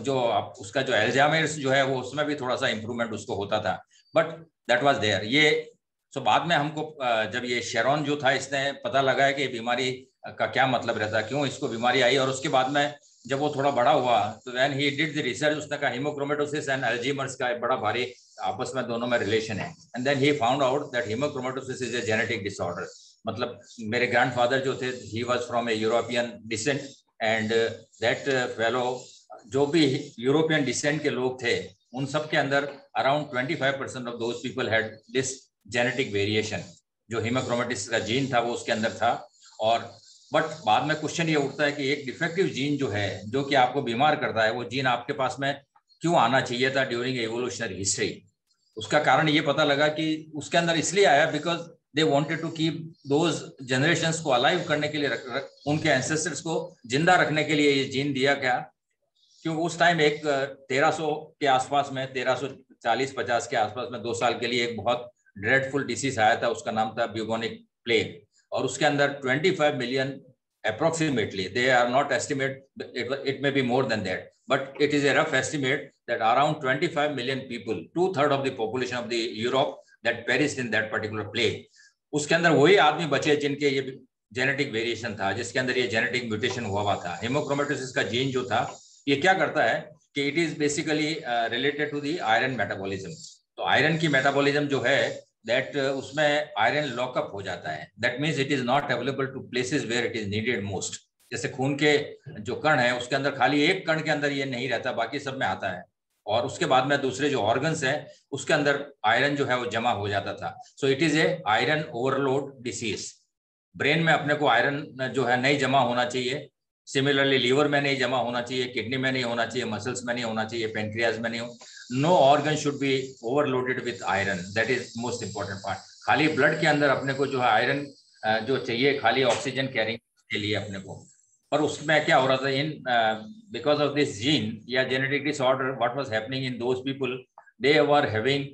[SPEAKER 3] जो उसका जो एल्जाइमर्स जो है वो उसमें भी थोड़ा सा इंप्रूवमेंट उसको होता था. But that was there. ये सो बाद में हमको जब ये शेरॉन जो था, इसने पता लगाया कि बीमारी का क्या मतलब रहता है, क्यों इसको बीमारी आई. और उसके बाद में जब वो थोड़ा बड़ा हुआ तो when he did the research, उसने कहा हेमोक्रोमेटोसिस एंड अल्जाइमर्स का बड़ा भारी आपस में दोनों में रिलेशन है. And then he found out that haemochromatosis is a genetic disorder. मतलब मेरे ग्रैंडफादर जो थे, he was from a European descent, and that fellow, जो भी यूरोपियन डिसेंट के लोग थे, उन सब के अंदर around 25% of those people had this genetic variation. जो हेमोक्रोमेटोसिस का जीन था वो उसके अंदर था. और बट बाद में क्वेश्चन ये उठता है कि एक डिफेक्टिव जीन जो है, जो कि आपको बीमार करता है, वो जीन आपके पास में क्यों आना चाहिए था ड्यूरिंग एवोल्यूशनरी हिस्ट्री. उसका कारण ये पता लगा कि उसके अंदर इसलिए आया because they wanted to keep those generations को alive करने के लिए, उनके ancestors को जिंदा रखने के लिए ये जीन दिया गया. क्योंकि उस टाइम एक 1300 के आसपास में, 1340-50 के आसपास में 2 साल के लिए एक बहुत ड्रेडफुल डिसीज आया था. उसका नाम था ब्यूबोनिक प्लेग. और उसके अंदर 25 million approximately, they are not estimate, it may be more than that, but it is a rough estimate that around 25 million people, 2/3 of the population of the Europe, that perished in that particular plague. उसके अंदर वही आदमी बचे जिनके ये जेनेटिक वेरिएशन था, जिसके अंदर ये जेनेटिक म्यूटेशन हुआ था. हेमोक्रोमेटोसिस का जीन जो था, ये क्या करता है कि it is basically related to the iron metabolism. तो आयरन की मेटाबॉलिज्म जो है, दैट उसमें आयरन लॉकअप हो जाता है. That means it is not available to places where it is needed most. जैसे खून के जो कण है, उसके अंदर खाली एक कण के अंदर ये नहीं रहता, बाकी सब में आता है. और उसके बाद में दूसरे जो ऑर्गन्स हैं, उसके अंदर आयरन जो है वो जमा हो जाता था. सो it is A iron overload disease. Brain में अपने को आयरन जो है नहीं जमा होना चाहिए. सिमिलरली लीवर में नहीं जमा होना चाहिए, किडनी में नहीं होना चाहिए, मसल्स में नहीं होना चाहिए, पेनक्रियाज में नहीं हो. No organ should be overloaded with iron. That is most important part. खाली ब्लड के अंदर अपने को जो है आयरन जो चाहिए, खाली ऑक्सीजन कैरिंग के लिए अपने को. और उसमें क्या हो रहा था, in because of this gene या genetic disorder, what was happening in those people, they were having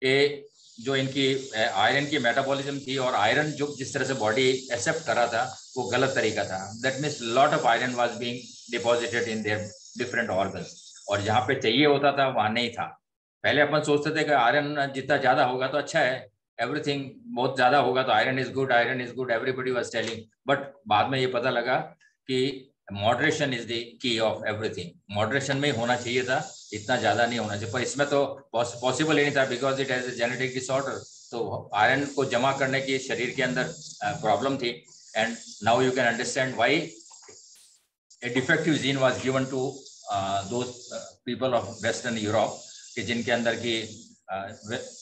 [SPEAKER 3] a, जो इनकी आयरन की मेटाबॉलिज्म थी, और आयरन जो जिस तरह से बॉडी एक्सेप्ट कर रहा था वो गलत तरीका था. That means lot of iron was being deposited in their different organs. और जहाँ पे चाहिए होता था वहाँ नहीं था. पहले अपन सोचते थे कि आयरन जितना ज्यादा होगा तो अच्छा है, एवरीथिंग बहुत ज्यादा होगा तो iron is good, iron is good, everybody was telling. But बाद में ये पता लगा कि moderation is the key of everything. Moderation में ही होना चाहिए था, इतना ज्यादा नहीं होना चाहिए, पर इसमें तो पॉसिबल ही नहीं था because it has a genetic disorder. तो आयरन को जमा करने की शरीर के अंदर प्रॉब्लम थी। And now you can understand why a defective gene was given to those people of Western Europe कि जिनके अंदर की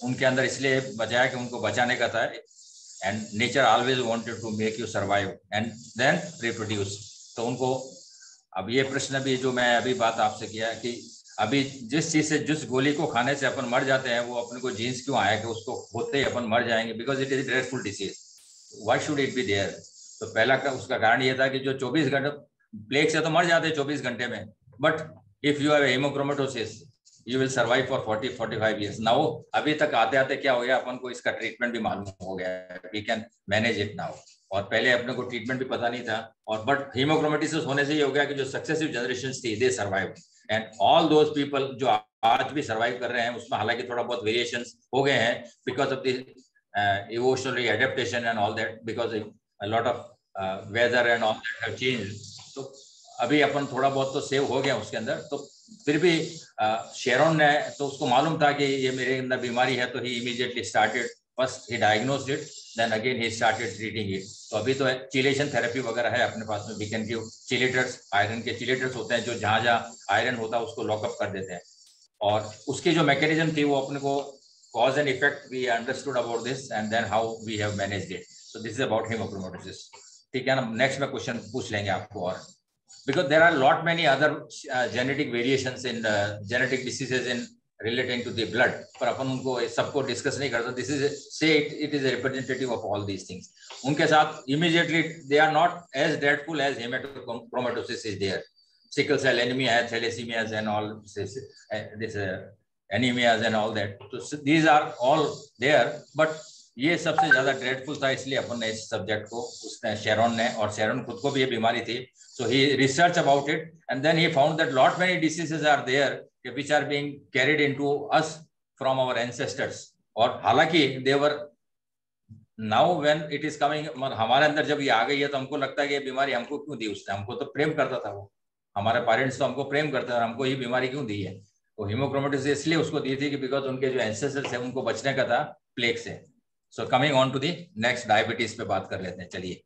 [SPEAKER 3] उनके अंदर इसलिए बचाया कि उनको बचाने का था। And nature always wanted to make you survive and then reproduce. तो उनको अब ये प्रश्न भी जो मैं अभी बात आपसे किया कि अभी जिस चीज से जिस गोली को खाने से अपन मर जाते हैं वो अपने को जीन्स क्यों आया कि उसको होते ही अपन मर जाएंगे, because it is dreadful disease, why should it be there. तो पहला उसका कारण ये था कि जो 24 घंटे प्लेग से तो मर जाते हैं 24 घंटे में, but if you have haemochromatosis you will survive for 40-45 years. Now अभी तक आते आते क्या हो गया, अपन को इसका ट्रीटमेंट भी मालूम हो गया है, we can manage it now. और पहले अपने को ट्रीटमेंट भी पता नहीं था, और बट हीमोक्रोमेटोसिस होने से ये हो गया कि जो सक्सेसिव जनरेशंस थी दे survive, and all those people जो आज भी सर्वाइव कर रहे हैं उसमें हालांकि थोड़ा बहुत वेरिएशंस हो गए हैं because of the evolutionary adaptation and all that, because a lot of weather and all that have changed. तो अभी अपन थोड़ा बहुत तो सेव हो गया उसके अंदर। तो फिर भी शेरोन ने तो उसको मालूम था कि ये मेरे अंदर बीमारी है, तो he immediately started, first he diagnosed it, then again he started treating it. तो अभी तो चिलेशन थेरेपी वगैरह है अपने पास में, वी कैन गिव चिलेटर्स, आयरन के चिलेटर्स होते हैं जो जहाँ जहाँ आयरन होता है उसको लॉकअप कर देते हैं। और उसकी जो मैकेनिज्म थी वो अपने को cause and effect we understood about this and then how we have managed it. So this is about haemochromatosis, ठीक है ना। नेक्स्ट में क्वेश्चन पूछ लेंगे आपको, और because there are lot many other genetic variations in genetic diseases in relating to the blood, पर अपन उनको सबको डिस्कस नहीं करते। This is say it is representative of all these things. उनके साथ immediately they are not as dreadful as haemochromatosis is there, sickle cell anaemia है, thalassaemias and all this anaemias and all that, तो these are all there, but ये सबसे ज्यादा ड्रेडफुल था, इसलिए अपन ने इस सब्जेक्ट को, उसने शेरोन ने, और शेरोन खुद को भी ये बीमारी थी, so he researched about it and then he found that lot many diseases are there which are being carried into us from our ancestors। और हालांकि they were now when it is coming, हमारे अंदर जब ये आ गई है तो हमको लगता है कि ये बीमारी हमको क्यों दी उसने, हमको तो प्रेम करता था वो, हमारे पेरेंट्स तो हमको प्रेम करते हैं, हमको ये बीमारी क्यों दी है। तो हीमोक्रोमेटोसिस इसलिए उसको दी थी कि बिकॉज उनके जो एंसेस्टर्स है उनको बचने का था प्लेग से। So coming on to the next, diabetes पे बात कर लेते हैं, चलिए।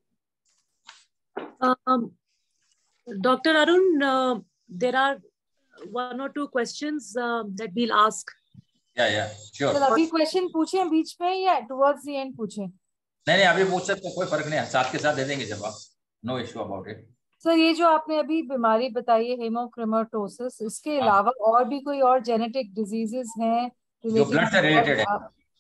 [SPEAKER 2] Dr. Arun, there are 1 or 2 questions that we'll ask.
[SPEAKER 3] Yeah, sure.
[SPEAKER 5] तो अभी क्वेश्चन पूछें बीच में या टुवर्ड्स द एंड पूछें?
[SPEAKER 3] नहीं अभी पूछ सकते, कोई फर्क नहीं है, साथ के साथ दे देंगे जवाब, no issue about it.
[SPEAKER 5] Sir ये जो आपने अभी बीमारी बताई है हेमोक्रोमेटोसिस, इसके अलावा और भी कोई और जेनेटिक डिजीजेस हैं
[SPEAKER 3] जो ब्लड से रिलेटेड है?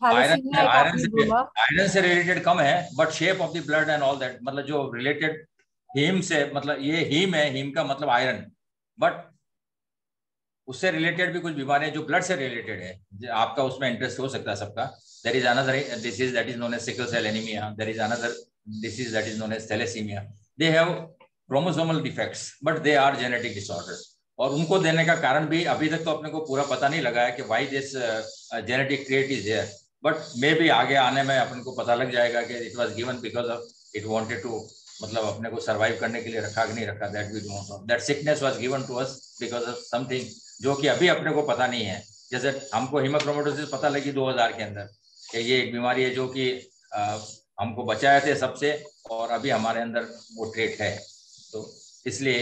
[SPEAKER 3] आयरन से रिलेटेड कम है, but shape of the blood and all that, मतलब जो रिलेटेड हीम से, मतलब ये हीम है, हीम का मतलब आयरन, बट उससे रिलेटेड भी कुछ बीमारियां जो ब्लड से रिलेटेड है, आपका उसमें इंटरेस्ट हो सकता है सबका। There is another disease that is known as sickle cell anaemia, there is another disease that is known as thalassaemia. They have chromosomal defects but they are genetic disorders, और उनको देने का कारण भी अभी तक तो अपने को पूरा पता नहीं लगा है कि why this genetic trait is there, but may be आगे आने में अपन को पता लग जाएगा कि it was given because of it wanted to, मतलब अपने को सर्वाइव करने के लिए रखा कि नहीं रखा, that we don't know. That sickness was given to us because of something जो कि अभी अपने को पता नहीं है। जैसे हमको हीमोक्रोमेटोसिस पता लगी 2000 के अंदर कि ये एक बीमारी है जो कि हमको बचाए थे सबसे, और अभी हमारे अंदर वो ट्रेट है, तो इसलिए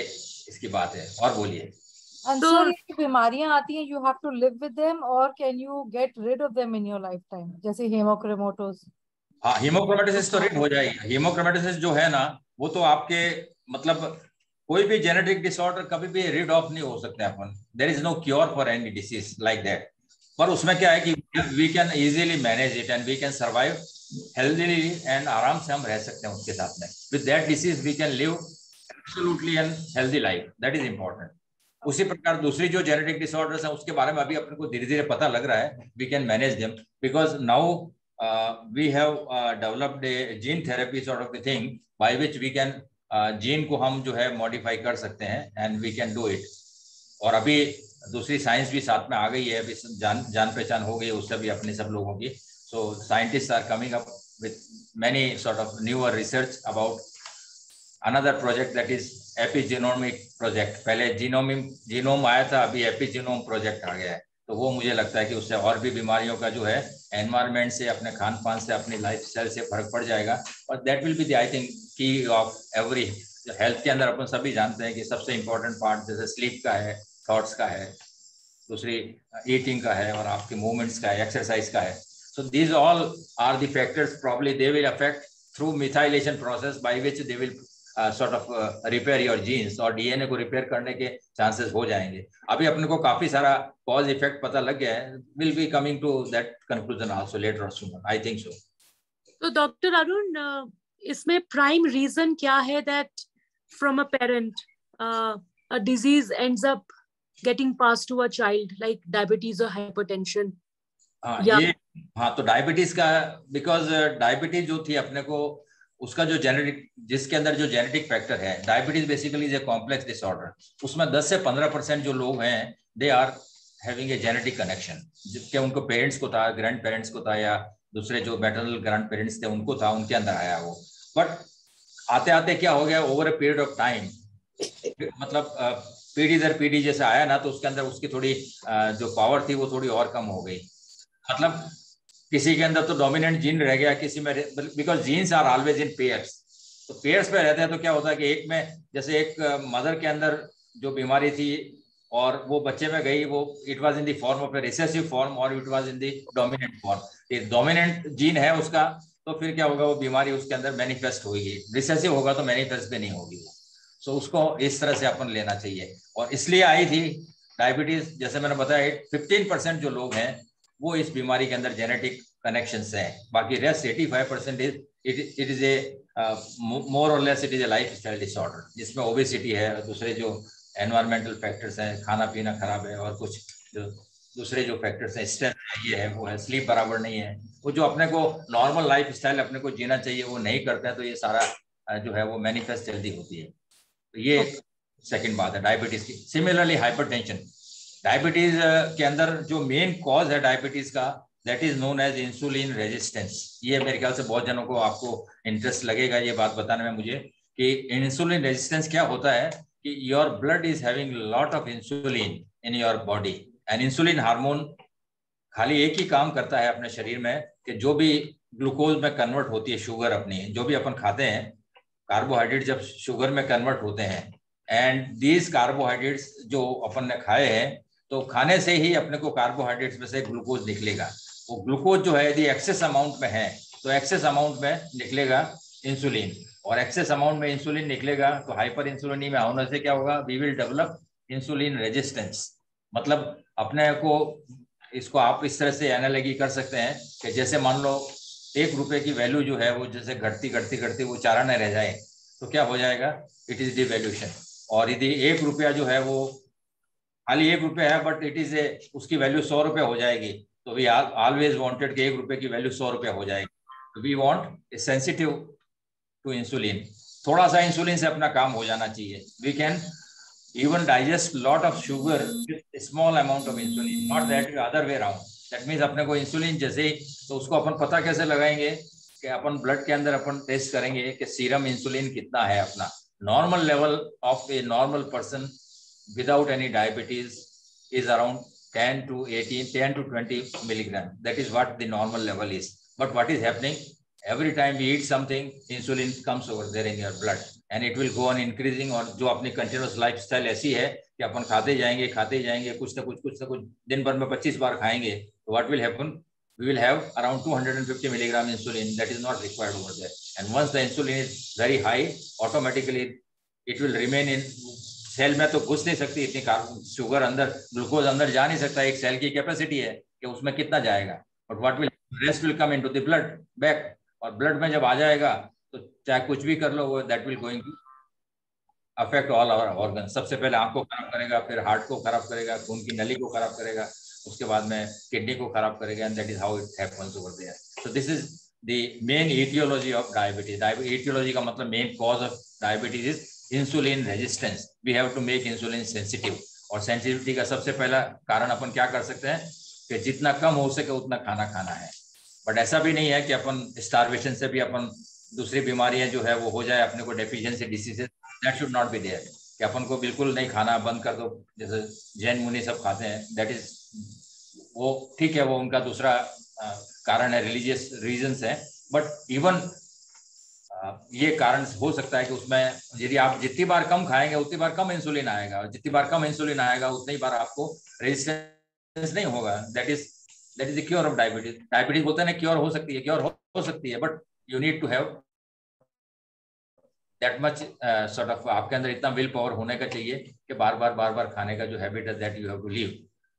[SPEAKER 3] इसकी बात है। और बोलिए।
[SPEAKER 5] सर ये बीमारियां आती हैं, you have to live with them और can you get rid of them in your lifetime, जैसे हेमोक्रोमेटोसिस?
[SPEAKER 3] हाँ, हीमोक्रोमेटोसिस तो रिड हो जाएगी। हीमोक्रोमेटोसिस जो है ना वो तो आपके, मतलब कोई भी जेनेटिक डिसऑर्डर कभी भी रिड ऑफ नहीं हो सकते अपन, there is no cure for any disease like that, पर उसमें क्या है कि we can easily manage it and we can survive healthily, and आराम से हम रह सकते हैं उसके साथ में। With that disease we can live absolutely an healthy life, that is important. उसी प्रकार दूसरी जो जेनेटिक डिसऑर्डर्स हैं उसके बारे में अभी अपने को धीरे धीरे पता लग रहा है, we can manage them because now we have developed a gene therapy sort of a thing by which we can gene को हम जो है मॉडिफाई कर सकते हैं and we can do it। और अभी दूसरी साइंस भी साथ में आ गई है, अभी जान पहचान हो गई है उससे भी अपने सब लोगों की। So scientists are coming up with many sort of newer research about another project that is epigenomic project. पहले जीनोम आया था, अभी एपिजीनोम प्रोजेक्ट आ गया है। तो वो मुझे लगता है कि उससे और भी बीमारियों का जो है एनवायरनमेंट से, अपने खान पान से, अपनी लाइफस्टाइल से फर्क पड़ जाएगा। और that will be the I think की ऑफ एवरी हेल्थ के अंदर। अपन सभी जानते हैं कि सबसे इंपॉर्टेंट पार्ट जैसे स्लीप का है, थॉट्स का है, दूसरी ईटिंग का है, और आपके मूवमेंट्स का है, एक्सरसाइज का है। So these all are the factors probably they will affect through methylation process by which they will sort of repair your genes, और डीएनए को रिपेयर करने के चांसेस हो जाएंगे। अभी अपने को काफी सारा कॉज इफेक्ट पता लग गया है। Will be coming to that conclusion also later और सूनर, आई थिंक सो।
[SPEAKER 2] तो डॉक्टर अरुण, इसमें प्राइम रीजन क्या है that from a parent a disease ends up getting passed to a child like diabetes or hypertension?
[SPEAKER 3] हाँ, तो डायबिटीज का, बिकॉज डायबिटीज जो थी अपने को, उसका जो जेनेटिक, जिसके अंदर जो जेनेटिक फैक्टर है, diabetes basically is a complex disorder. उसमें 10 से 15% जो लोग हैं they are having a genetic connection, जिसके उनको पेरेंट्स को था, ग्रैंड पेरेंट्स को था, या दूसरे जो मैटरनल ग्रैंड पेरेंट्स थे उनको था, उनके अंदर आया वो। बट आते आते क्या हो गया, over a period of time, मतलब पीढ़ी दर पीढ़ी जैसे आया ना, तो उसके अंदर उसकी थोड़ी जो पावर थी वो थोड़ी और कम हो गई। मतलब किसी के अंदर तो डोमिनेंट जीन रह गया, किसी में, because genes are always in pairs. तो पेयर्स पे रहते हैं तो क्या होता है कि एक में, जैसे एक मदर के अंदर जो बीमारी थी और वो बच्चे में गई, वो it was in the form of a recessive form और it was in the dominant form. ये डोमिनेंट जीन है उसका, तो फिर क्या होगा, वो बीमारी उसके अंदर मैनिफेस्ट होगी। रिसेसिव होगा तो मैनिफेस्ट भी नहीं होगी वो। सो उसको इस तरह से अपन लेना चाहिए, और इसलिए आई थी डायबिटीज। जैसे मैंने बताया 15% जो लोग हैं वो इस बीमारी के अंदर जेनेटिक कनेक्शंस हैं। बाकी रेस्ट 85% इट इज ए मोर और less it is A lifestyle disorder, जिसमें ओबेसिटी है, दूसरे जो एनवायरमेंटल फैक्टर्स हैं, खाना पीना खराब है, और कुछ जो दूसरे जो फैक्टर्स हैं, स्ट्रेस ये है, वो है, स्लीप बराबर नहीं है, वो जो अपने को नॉर्मल लाइफस्टाइल अपने को जीना चाहिए वो नहीं करते हैं। तो ये सारा जो है वो मैनिफेस्ट जल्दी होती है। तो ये सेकंड बात है डायबिटीज की। सिमिलरली हाइपरटेंशन, डायबिटीज के अंदर जो मेन कॉज है डायबिटीज का, that is known as insulin resistance. ये मेरे ख्याल से बहुत जनों को, आपको इंटरेस्ट लगेगा ये बात बताने में मुझे, कि इंसुलिन रेजिस्टेंस क्या होता है, कि your blood is having lot of insulin in your body. And insulin hormone खाली एक ही काम करता है अपने शरीर में, कि जो भी ग्लूकोज में कन्वर्ट होती है शुगर अपनी, जो भी अपन खाते हैं, कार्बोहाइड्रेट जब शुगर में कन्वर्ट होते हैं, एंड दीज कार्बोहाइड्रेट्स जो अपन ने खाए हैं, तो खाने से ही अपने को कार्बोहाइड्रेट्स में से ग्लूकोज निकलेगा। वो ग्लूकोज जो है यदि एक्सेस अमाउंट में है तो एक्सेस अमाउंट में निकलेगा इंसुलिन, और एक्सेस अमाउंट में इंसुलिन निकलेगा तो हाइपर इंसुलिनीमिया होने से क्या होगा, we will develop insulin resistance. मतलब अपने को इसको आप इस तरह से एनालॉजी कर सकते हैं कि जैसे मान लो 1 रुपए की वैल्यू जो है वो जैसे घटती घटती घटती वो 4 आने रह जाए तो क्या हो जाएगा, इट इज डिवैल्यूएशन। और यदि 1 रुपया जो है वो खाली 1 रुपया है बट इट इज ए, उसकी वैल्यू 100 रुपये हो जाएगी, तो वी ऑलवेज वांटेड कि 1 रुपये की वैल्यू 100 रुपये हो जाएगी। तो we want a sensitive to insulin, थोड़ा सा इंसुलिन से अपना काम हो जाना चाहिए। We can even digest lot of sugar with a small amount of insulin, not that other way around. That means अपने को इंसुलिन जैसे, तो उसको अपन पता कैसे लगाएंगे कि अपन ब्लड के अंदर अपन टेस्ट करेंगे कि सीरम इंसुलिन कितना है अपना। Normal level of a normal person without any diabetes is around 10 to 20 milligram. That is what the normal level is. But what is happening, every time we eat something, insulin comes over there in your blood and it will go on increasing. और जो अपनी कंटिन्यूस लाइफस्टाइल ऐसी है कि अपन खाते जाएंगे कुछ ना कुछ दिन भर में 25 बार खाएंगे, तो what will happen, we will have around 250 milligram insulin that is not required over there. And once the insulin is very high, automatically it will remain in cell में। तो घुस नहीं सकती इतनी शुगर अंदर, ग्लूकोज अंदर जा नहीं सकता, एक सेल की कैपेसिटी है कि उसमें कितना जाएगा। But what will, rest will come into the blood back, और ब्लड में जब आ जाएगा तो चाहे कुछ भी कर लो वो that will going to affect all our organ. सबसे पहले आंख को खराब करेगा, फिर हार्ट को खराब करेगा, खून की नली को खराब करेगा, उसके बाद में किडनी को खराब करेगा, and that is how it happens over there. So this is the main etiology of diabetes. etiology का मतलब main cause of diabetes is insulin resistance. We have to make insulin sensitive, और सेंसिटिविटी का सबसे पहला कारण अपन क्या कर सकते हैं कि जितना कम हो सके उतना खाना खाना है। बट ऐसा भी नहीं है कि अपन स्टारवेशन से भी अपन दूसरी बीमारियां जो है वो हो जाए अपने को, deficiency diseases, that should not be there, कि अपन को बिल्कुल नहीं खाना, बंद कर दो जैसे जैन मुनि सब खाते हैं, दैट इज, वो ठीक है, वो उनका दूसरा कारण है, रिलीजियस रीजंस है। बट इवन ये कारण हो सकता है कि उसमें यदि आप जितनी बार कम खाएंगे उतनी बार कम इंसुलिन आएगा, और जितनी बार कम इंसुलिन आएगा उतनी बार आपको रेजिस्टेंस नहीं होगा। That is the cure of diabetes. Diabetes बोलते हैं ना क्योर हो सकती है, क्योर हो सकती है, but you need to have that much sort of, आपके अंदर इतना विल पावर होने का चाहिए कि बार बार खाने का जो हैबिट है that you have to leave,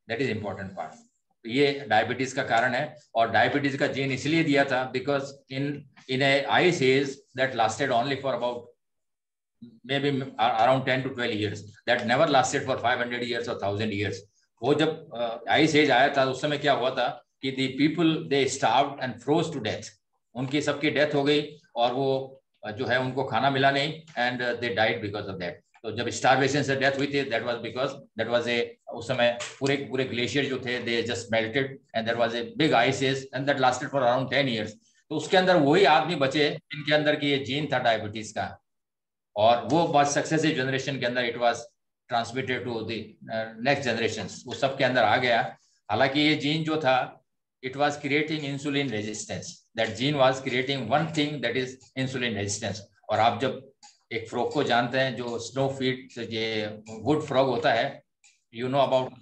[SPEAKER 3] that is important part. ये डायबिटीज का कारण है, और डायबिटीज का जीन इसलिए दिया था because in a ice age that lasted only for about maybe around 10 to 12 years, that never lasted for 500 years or 1000 years. वो जब आइस एज आया था उस समय क्या हुआ था कि the people they starved and froze to death, उनकी सबकी डेथ हो गई और वो जो है उनको खाना मिला नहीं, and they died because of that. तो जब स्टारवेशन से डेथ हुई थी, that was because that was a, उस समय पूरे ग्लेशियर जो थे they just melted and there was a big ice age and that lasted for around 10 years. तो उसके अंदर वही आदमी बचे जिनके अंदर की ये जीन था डायबिटीज का, और वो बहुत सक्सेसिव जनरेशन के अंदर it was transmitted to the next generations, वो सब के अंदर आ गया। हालांकि ये जीन जो था it was creating insulin resistance, that gene was creating one thing that is insulin resistance. और आप जब एक फ्रॉग को जानते हैं जो स्नो फीट ये वुड फ्रॉग होता है, you know about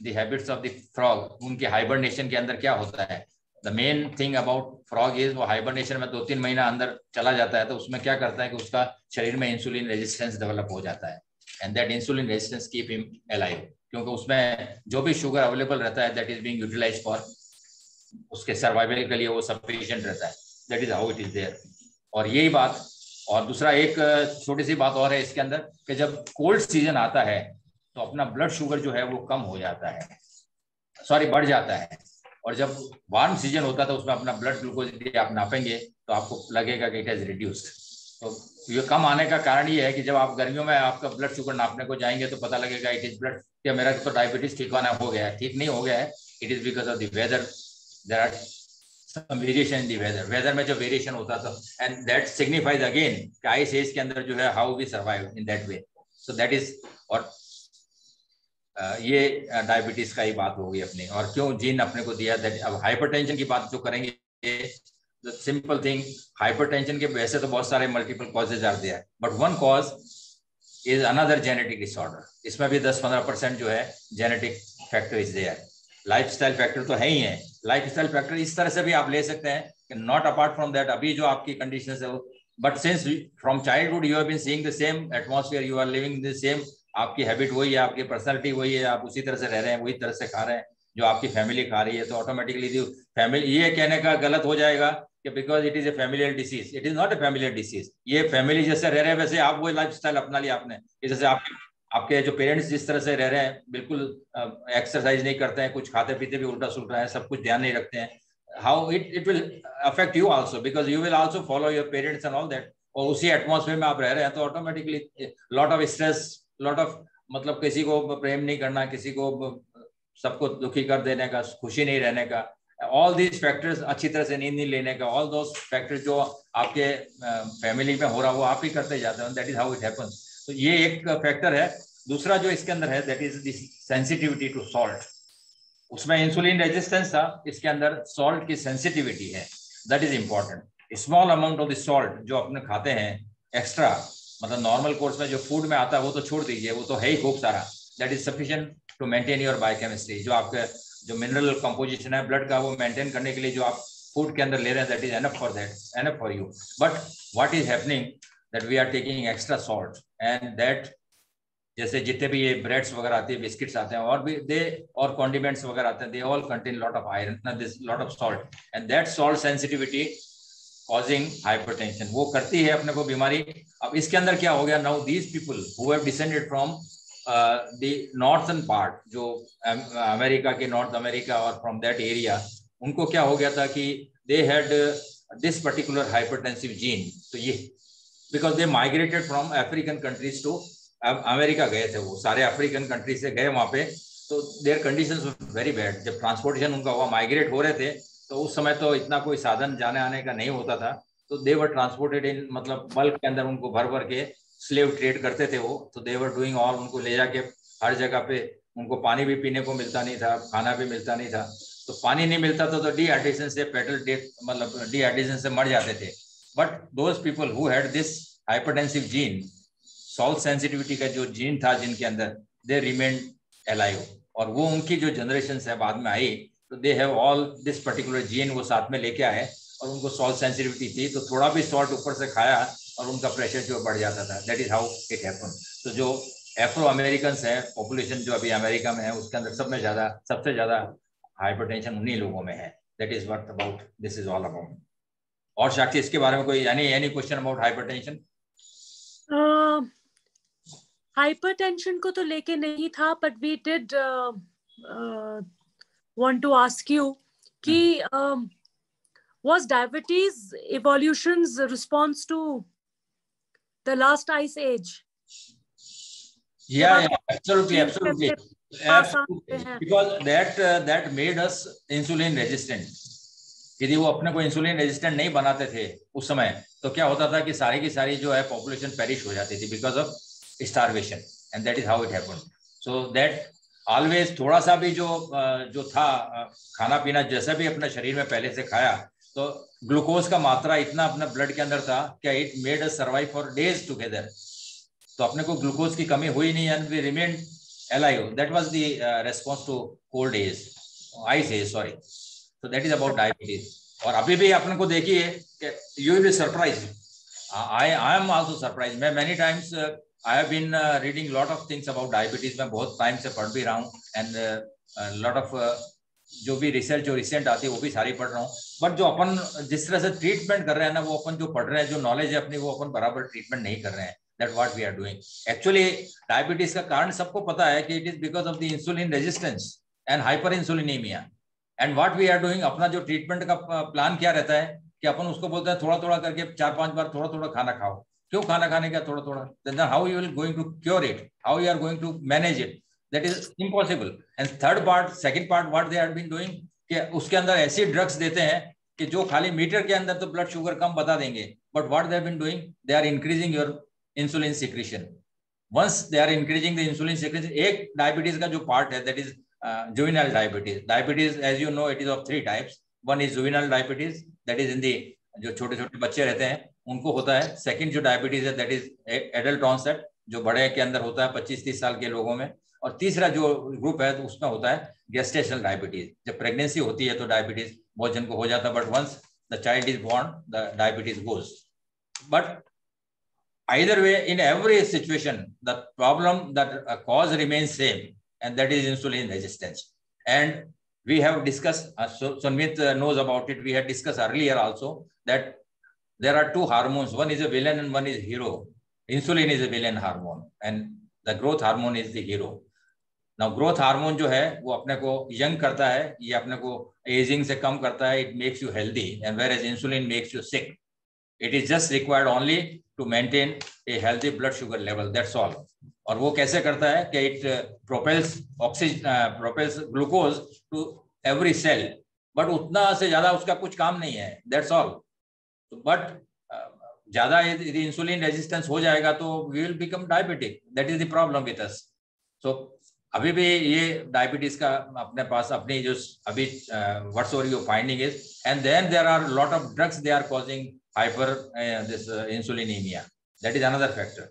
[SPEAKER 3] the habits of the frog, उनके हाइबरनेशन के अंदर क्या होता है। The main thing about frog is वो हाइबरनेशन में 2-3 महीना अंदर चला जाता है, तो उसमें क्या करता है कि उसका शरीर में इंसुलिन रेजिस्टेंस डेवलप हो जाता है, and that insulin resistance keep him alive, क्योंकि उसमें जो भी शुगर अवेलेबल रहता है that is being utilised for उसके सर्वाइवल के लिए, वो सफिशिएंट रहता है, that is how it is there. और यही बात, और दूसरा एक छोटी सी बात और है इसके अंदर कि जब कोल्ड सीजन आता है तो अपना ब्लड शुगर जो है वो कम हो जाता है, सॉरी बढ़ जाता है, और जब वार्म सीजन होता है तो उसमें अपना ब्लड ग्लूकोज यदि आप नापेंगे तो आपको लगेगा कि इट हैज रिड्यूस्ड। तो ये कम आने का कारण ये है कि जब आप गर्मियों में आपका ब्लड शुगर नापने को जाएंगे तो पता लगेगा इट इज ब्लड, क्या मेरा तो डायबिटीज ठीक होना हो गया है, ठीक नहीं हो गया है, it is because of the weather, there are some variation in the weather, weather में जो वेरिएशन होता था, एंड दैट सिग्निफाइज अगेन कि आइस एज के अंदर जो है how we survive in that way, so that is. और ये डायबिटीज का ही बात होगी अपनी, और क्यों जीन अपने को दिया। अब हाइपरटेंशन की बात जो करेंगे, सिंपल थिंग, हाइपरटेंशन के वैसे तो बहुत सारे multiple causes are there, but one cause is another genetic disorder. इसमें भी 10-15% जो है genetic factor is there. Lifestyle factor तो है ही है, लाइफस्टाइल फैक्टर इस तरह से भी आप ले सकते हैं कि नॉट अपार्ट फ्रॉम दैट, अभी जो आपकी कंडीशन है वो, but since from childhood you have been seeing the same atmosphere, you are living the same, आपकी हैबिट वही है, आपकी पर्सनालिटी वही है, आप उसी तरह से रह रहे हैं, वही तरह से खा रहे हैं जो आपकी फैमिली खा रही है, तो ऑटोमेटिकली फैमिली, ये कहने का गलत हो जाएगा कि because it is A familial disease, it is not a familial disease. ये फैमिली जैसे रह रहे हैं वैसे आप वही लाइफस्टाइल अपना लिया आपने, जैसे आपके जो पेरेंट्स जिस तरह से रह रहे हैं, बिल्कुल एक्सरसाइज नहीं करते हैं, कुछ खाते पीते भी उल्टा सुल्टा है, सब कुछ ध्यान नहीं रखते हैं, how it will affect you also, because you will also follow your parents and all that, और उसी एटमॉस्फेयर में आप रह रहे हैं तो automatically lot of stress, lot of, मतलब किसी को प्रेम नहीं करना, किसी को सबको दुखी कर देने का, खुशी नहीं रहने का, ऑल दीज फैक्टर्स, अच्छी तरह से नींद नहीं लेने का, ऑल दोस फैक्टर्स जो आपके फैमिली में हो रहा है वो आप ही करते जाते हैं, that is how it happens. तो ये एक फैक्टर है। दूसरा जो इसके अंदर है that is the sensitivity to salt. उसमें इंसुलिन रेजिस्टेंस था, इसके अंदर सॉल्ट की सेंसिटिविटी है, that is important. Small amount of the salt जो अपने खाते हैं एक्स्ट्रा, मतलब नॉर्मल कोर्स में जो फूड में आता है वो तो छोड़ दीजिए, वो तो है ही खूब सारा, that is sufficient to maintain your biochemistry. जो आपके जो मिनरल कंपोजिशन है ब्लड का वो मेंटेन करने के लिए जो आप फूड के अंदर ले रहे हैं, that is enough for that, enough for you. But what is happening that we are taking extra salt, and that जैसे जितने भी ये ब्रेड्स वगैरह आती है, बिस्किट्स आते हैं, और भी दे और कॉन्डिमेंट्स वगैरह आते हैं, they all contain lot of iron, this lot of salt, and that salt sensitivity causing hypertension, वो करती है अपने को बीमारी। अब इसके अंदर क्या हो गया, now these people who have descended from the northern part, जो अमेरिका के, नॉर्थ अमेरिका और फ्रॉम दैट एरिया, उनको क्या हो गया था कि they had this particular hypertensive gene. तो ये because they migrated from African countries to America गए थे, वो सारे अफ्रीकन कंट्री से गए वहाँ पे, तो देयर कंडीशंस वेरी बैड। जब ट्रांसपोर्टेशन उनका हुआ, माइग्रेट हो रहे थे, तो उस समय तो इतना कोई साधन जाने आने का नहीं होता था, तो दे वर ट्रांसपोर्टेड इन, मतलब बल्क के अंदर उनको भर भर के स्लेव ट्रेड करते थे वो, तो दे वर डूइंग ऑल, उनको ले जाके हर जगह पे, उनको पानी भी पीने को मिलता नहीं था, खाना भी मिलता नहीं था, तो पानी नहीं मिलता था तो डिहाइड्रेशन से फेटल डेथ, मतलब डिहाइड्रेशन से मर जाते थे। But those people who had this hypertensive gene, salt sensitivity का जो जीन था जिनके अंदर, दे रिमेन अलाइव, और वो उनकी जो जनरेशन है बाद में आई, तो they have all this particular gene वो साथ में लेके आए, और उनको सॉल्ट सेंसिटिविटी थी, तो थोड़ा भी सॉल्ट ऊपर से खाया और उनका प्रेशर जो बढ़ जाता था। That is how it happen. तो जो एफ्रो अमेरिकन है, पॉपुलेशन जो अभी अमेरिका में है, उसके अंदर सबसे ज्यादा हाइपरटेंशन उन्हीं लोगों में है। That is what about this is all about. और साक्षी, इसके बारे में कोई any question about hypertension?
[SPEAKER 2] Hypertension को तो लेके नहीं था, but we did want to ask you कि was diabetes evolution's response to the last ice age?
[SPEAKER 3] Yeah, absolutely. Because that made us insulin resistant. यदि वो अपने को इंसुलिन रेजिस्टेंट नहीं बनाते थे उस समय, तो क्या होता था कि सारी की सारी जो है पॉपुलेशन पेरिश हो जाती थी because of starvation, and that is how it happened. So that always थोड़ा सा भी जो था खाना पीना जैसा भी अपने शरीर में पहले से खाया, तो ग्लूकोज का मात्रा इतना अपने ब्लड के अंदर था कि it made us survive for days together. तो अपने को ग्लूकोज की कमी हुई नहीं, and we remain alive. That was the response to cold age, ice age, sorry. So that is about diabetes. और अभी भी अपने को देखिए कि you will be surprised. I am also surprised. मैं many times I have been reading lot of things about diabetes. मैं बहुत टाइम से पढ़ भी रहा हूँ, and lot of जो भी रिसर्च जो रिसेंट आती है वो भी सारी पढ़ रहा हूँ। बट जो अपन जिस तरह से ट्रीटमेंट कर रहे हैं ना, वो अपन जो पढ़ रहे हैं, जो नॉलेज है अपनी, वो अपन बराबर ट्रीटमेंट नहीं कर रहे हैं। That what we are doing. Actually diabetes का कारण सबको पता है कि it is because of the insulin resistance and hyperinsulinemia. And what we are doing, अपना जो ट्रीटमेंट का प्लान क्या रहता है कि अपन उसको बोलते हैं थोड़ा थोड़ा करके 4-5 बार थोड़ा थोड़ा खाना खाओ। क्यों खाना खाने का थोड़ा थोड़ा? Then how you will going to cure it, how you are going to manage it? That is impossible. And second part what they are been doing कि उसके अंदर ऐसी ड्रग्स देते हैं कि जो खाली मीटर के अंदर तो ब्लड शुगर कम बता देंगे, but what they have been doing, they are increasing your insulin secretion. Once they are increasing the insulin secretion, एक डायबिटीज का जो पार्ट है that is juvenile diabetes. Diabetes, as you know, it is of 3 types. One is juvenile diabetes, that is in the जो छोटे छोटे बच्चे रहते हैं उनको होता है। सेकंड जो डायबिटीज है दैट इज एडल्ट ऑनसेट, जो बड़े के अंदर होता है 25-30 साल के लोगों में। और तीसरा जो ग्रुप है तो उसमें होता है गेस्टेशनल डायबिटीज। जब प्रेगनेंसी होती है तो डायबिटीज बहुत जन को हो जाता है, but once the child is born the diabetes goes. But either way, in every situation, the problem that cause remains same, and that is insulin resistance. And we have discussed, Sunmit knows about it, we had discussed earlier also that there are 2 hormones, one is a villain and one is hero. Insulin is a villain hormone and the growth hormone is the hero. Now growth hormone जो है वो अपने को यंग करता है, ये अपने को एजिंग से कम करता है, it makes you healthy, and whereas insulin makes you sick. It is just required only to maintain a healthy blood sugar level, that's all. और वो कैसे करता है कि it propels glucose to every cell, but उतना से ज्यादा उसका कुछ काम नहीं है, that's all. But ज्यादा यदि इंसुलिन रेजिस्टेंस हो जाएगा तो we will become diabetic. That is the problem with us. So अभी भी ये डायबिटीज का अपने पास अपनी जो अभी whatsoever your finding is, and then there are lot of drugs they are causing this insulinemia. That is another factor.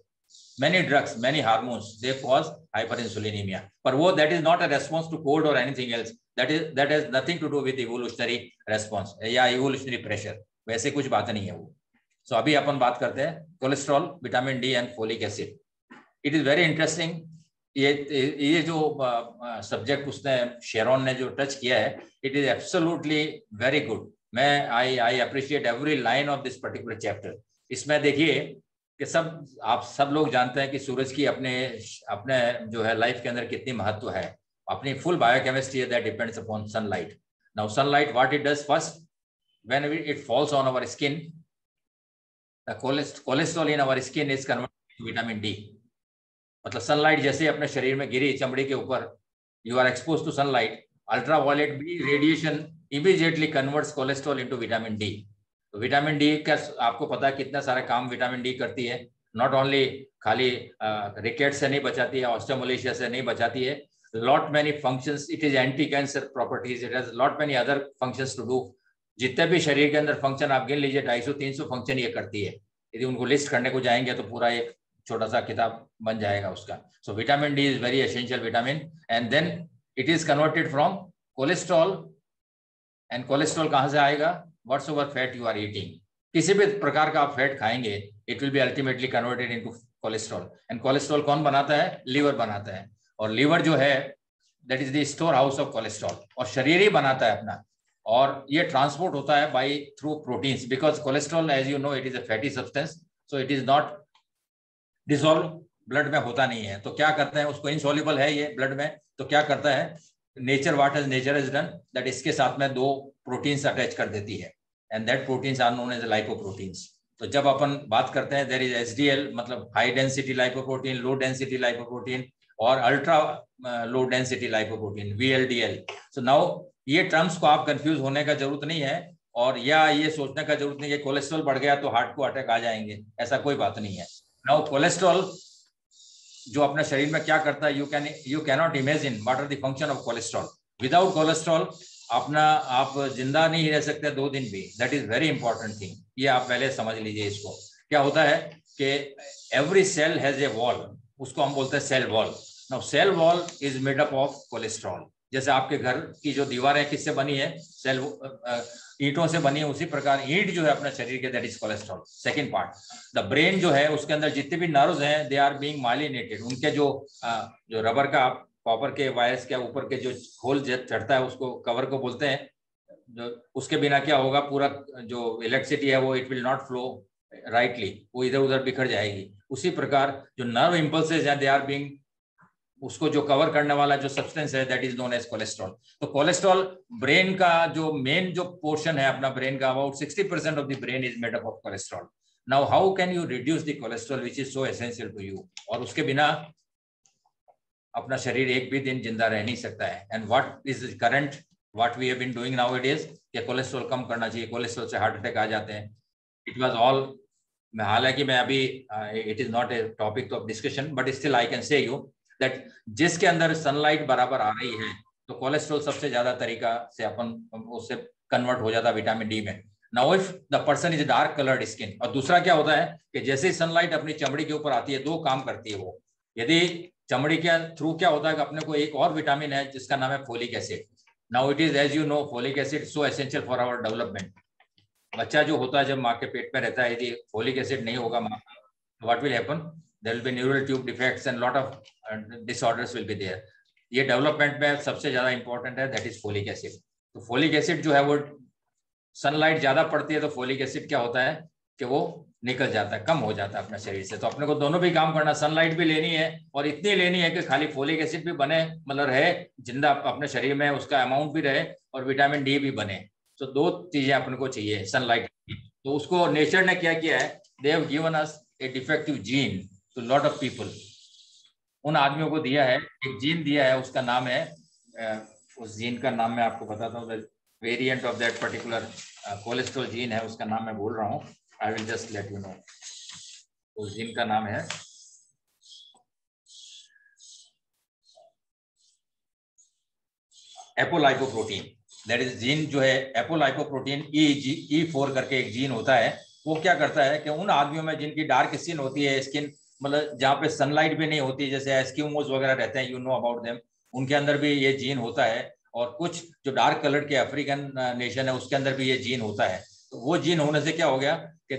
[SPEAKER 3] Many drugs, many hormones, they cause hyperinsulinemia. But that is not a response to cold or anything else. That has nothing to do with evolutionary response या evolutionary pressure. वैसे कुछ बात नहीं है वो. So अभी अपन बात करते हैं cholesterol, vitamin D and folic acid. It is very interesting. ये जो सब्जेक्ट उसने शेरोन ने जो टच किया है, it is absolutely very good. मैं I appreciate every line of this particular chapter. इसमें देखिए कि आप सब लोग जानते हैं कि सूरज की अपने जो है लाइफ के अंदर कितनी महत्व है. अपनी full biochemistry that depends upon sunlight. Now sunlight what it does, first when it falls on our skin, the cholesterol in our skin is converted to vitamin D. मतलब सनलाइट जैसे अपने शरीर में गिरी चमड़ी के ऊपर, you are expose to sunlight, ultraviolet B radiation immediately converts cholesterol into vitamin D. तो विटामिन डी का आपको पता है कितना सारा काम विटामिन डी करती है। नॉट ओनली खाली रिकेट से नहीं बचाती है, ऑस्टियोमलेशिया से नहीं बचाती है, lot many functions, it is anti cancer properties, it has lot many other functions to do. जितने भी शरीर के अंदर फंक्शन आप गिन लीजिए, 250-300 फंक्शन ये करती है। यदि उनको लिस्ट करने को जाएंगे तो पूरा एक छोटा सा किताब बन जाएगा उसका। So vitamin D is very essential vitamin, and then it is converted from cholesterol, and cholesterol कहाँ से आएगा? Whatsoever fat you are eating, किसी भी प्रकार का आप फैट खाएंगे, it will be ultimately converted into cholesterol. And cholesterol कौन बनाता है? लीवर बनाता है, और लीवर जो है that is the store house of cholesterol, और शरीर ही बनाता है अपना, और ये ट्रांसपोर्ट होता है by through proteins, because cholesterol as you know it is a fatty substance, so it is not dissolve, blood में होता नहीं है। तो क्या करते हैं, उसको इनसॉल्युबल है ये ब्लड में, तो क्या करता है nature, what has nature has done that इसके साथ में 2 प्रोटीन्स अटैच कर देती है, and that proteins are known as lipoproteins. तो जब अपन बात करते हैं देयर इज एचडीएल, मतलब high density lipoprotein, low density lipoprotein, और ultra low density lipoprotein VLDL. So now ये टर्म्स को आप कंफ्यूज होने का जरूरत नहीं है, और या ये सोचने का जरूरत नहीं है कि कोलेस्ट्रॉल बढ़ गया तो हार्ट को अटैक आ जाएंगे, ऐसा कोई बात नहीं है। नाउ कोलेस्ट्रॉल जो अपने शरीर में क्या करता है, you can not imagine what are the function of cholesterol. Without cholesterol अपना आप जिंदा नहीं रह सकते 2 दिन भी, that is very important thing. ये आप पहले समझ लीजिए इसको। क्या होता है कि every cell has a wall, उसको हम बोलते हैं cell wall. Now cell wall is made up of cholesterol. जैसे आपके घर की जो दीवारें किससे बनी है? सेल ईंटों से बनी है, उसी प्रकार ईंट जो है अपने शरीर के, that is cholesterol. Second part, the brain जो है उसके अंदर जितने भी नर्व्स हैं दे आर बीइंग माइलिनेटेड। उनके जो रबर का कॉपर के वायर्स के ऊपर के जो खोल चढ़ता है उसको कवर को बोलते हैं, जो उसके बिना क्या होगा, पूरा जो इलेक्ट्रिसिटी है वो it will not flow rightly, वो इधर उधर बिखर जाएगी। उसी प्रकार जो नर्व इंपल्सेस हैं दे आर बीइंग, उसको जो कवर करने वाला जो सब्सटेंस है that is known as cholesterol. तो कोलेस्ट्रॉल ब्रेन का जो मेन जो पोर्शन है अपना ब्रेन का, about 60% of the brain is made up of cholesterol. Now how can you reduce the cholesterol which is so essential to you? और उसके बिना अपना शरीर एक भी दिन जिंदा रह नहीं सकता है। And what is current, what we have been doing nowadays, कि कोलेस्ट्रॉल कम करना चाहिए, कोलेस्ट्रॉल से हार्ट अटैक आ जाते हैं। इट वाज ऑल, हालांकि मैं अभी it is not a topic of discussion, but still I can say you that जिसके अंदर सनलाइट बराबर आ रही है तो कोलेस्ट्रॉल सबसे ज्यादा तरीका से अपन उससे कन्वर्ट हो जाता है विटामिन डी में। Now if the person is dark coloured skin, और दूसरा क्या होता है कि जैसे ही सनलाइट अपनी चमड़ी के ऊपर आती है 2 काम करती है वो। यदि चमड़ी के थ्रू क्या होता है कि अपने को एक और विटामिन है जिसका नाम है folic acid. Now it is as you know folic acid so essential for our development. बच्चा जो होता है जब माँ के पेट में रहता है, यदि फोलिक एसिड नहीं होगा माँ का, तो what will happen, there will be neural tube defects and lot of disorders will be there. ये डेवलपमेंट में सबसे ज्यादा इंपॉर्टेंट है, दैट इज फोलिक एसिड। तो फोलिक एसिड जो है वो सनलाइट ज्यादा पड़ती है तो फोलिक एसिड क्या होता है कि वो निकल जाता है, कम हो जाता है अपने शरीर से। तो अपने को दोनों भी काम करना, सनलाइट भी लेनी है और इतनी लेनी है कि खाली फोलिक एसिड भी बने, मतलब रहे जिंदा अपने शरीर में, उसका अमाउंट भी रहे, और विटामिन डी भी बने। तो 2 चीजें अपने को चाहिए सनलाइट। तो उसको नेचर ने क्या किया है, they have given us a defective gene to lot of people. उन आदमियों को दिया है, एक जीन दिया है, उसका नाम है, उस जीन का नाम मैं आपको बताता हूँ, variant of that particular cholesterol gene है, उसका नाम मैं बोल रहा हूँ, I will just let you know. उस जीन का नाम है एपोलाइपोप्रोटीन। दैट इज जीन जो है एपोलाइपोप्रोटीन E4 करके एक जीन होता है। वो क्या करता है कि उन आदमियों में जिनकी डार्क स्किन होती है, स्किन मतलब जहाँ पे सनलाइट भी नहीं होती, जैसे एस्किमोस वगैरह रहते हैं, यू नो अबाउट देम, उनके अंदर भी ये जीन होता है। और कुछ जो डार्क कलर के अफ्रीकन नेशन है उसके अंदर भी ये जीन होता है। तो वो जीन होने से क्या हो गया कि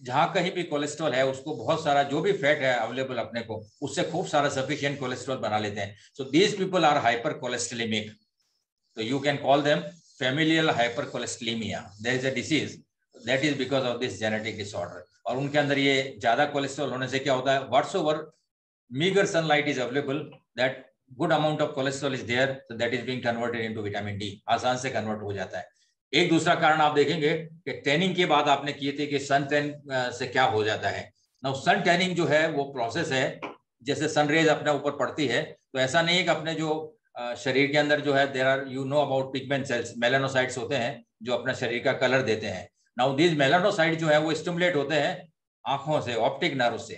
[SPEAKER 3] जहाँ कहीं भी कोलेस्ट्रॉल है उसको बहुत सारा जो भी फैट है अवेलेबल अपने को, उससे खूब सारा सफिशिएंट कोलेस्ट्रॉल बना लेते हैं। So these people are hypercholesterolaemic, तो you can call them familial hypercholesterolaemia. There is a disease that is because of this genetic disorder. और उनके अंदर ये ज्यादा कोलेस्ट्रॉल होने से क्या होता है, whatsoever meagre sunlight is available, that good amount of cholesterol is there, so that is being converted into vitamin D, आसान से कन्वर्ट हो जाता है। एक दूसरा कारण आप देखेंगे कि टैनिंग की बात आपने की थी कि सन टैन से क्या हो जाता है। नाउ सन टैनिंग जो है वो प्रोसेस है, जैसे सन रेज अपने ऊपर पड़ती है, तो ऐसा नहीं है कि अपने जो शरीर के अंदर जो है there are, you know about pigment cells, melanocytes होते हैं जो अपना शरीर का कलर देते हैं। नाउ दीज मेलानोसाइट जो है वो स्टिमुलेट होते हैं आंखों से, ऑप्टिक नर्व से।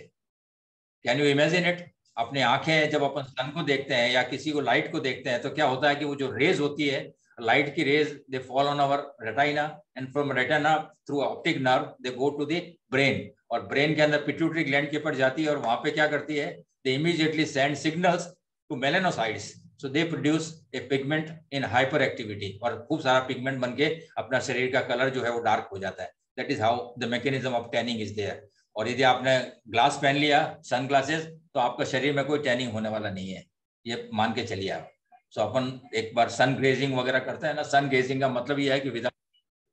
[SPEAKER 3] Can you imagine it? अपनी आंखें जब अपन सन को देखते हैं या किसी को लाइट को देखते हैं तो क्या होता है कि वो जो रेज होती है, लाइट की rays, they fall on our retina and from retina through optic nerve they go to the brain, और ब्रेन के अंदर पिट्यूटरी ग्लैंड के ऊपर जाती है और वहां पे क्या करती है, they immediately send signals to melanocytes, so they produce a pigment in hyper activity, और खूब सारा पिगमेंट बन के अपना शरीर का कलर जो है वो डार्क हो जाता है। That is how the mechanism of tanning is there. और यदि आपने ग्लास पहन लिया, सन ग्लासेस, तो आपका शरीर में कोई टैनिंग होने वाला नहीं है, ये मान के चलिए आप। सो अपन एक बार सन ग्लेजिंग वगैरह करते हैं ना, सन ग्लेजिंग का मतलब ये है कि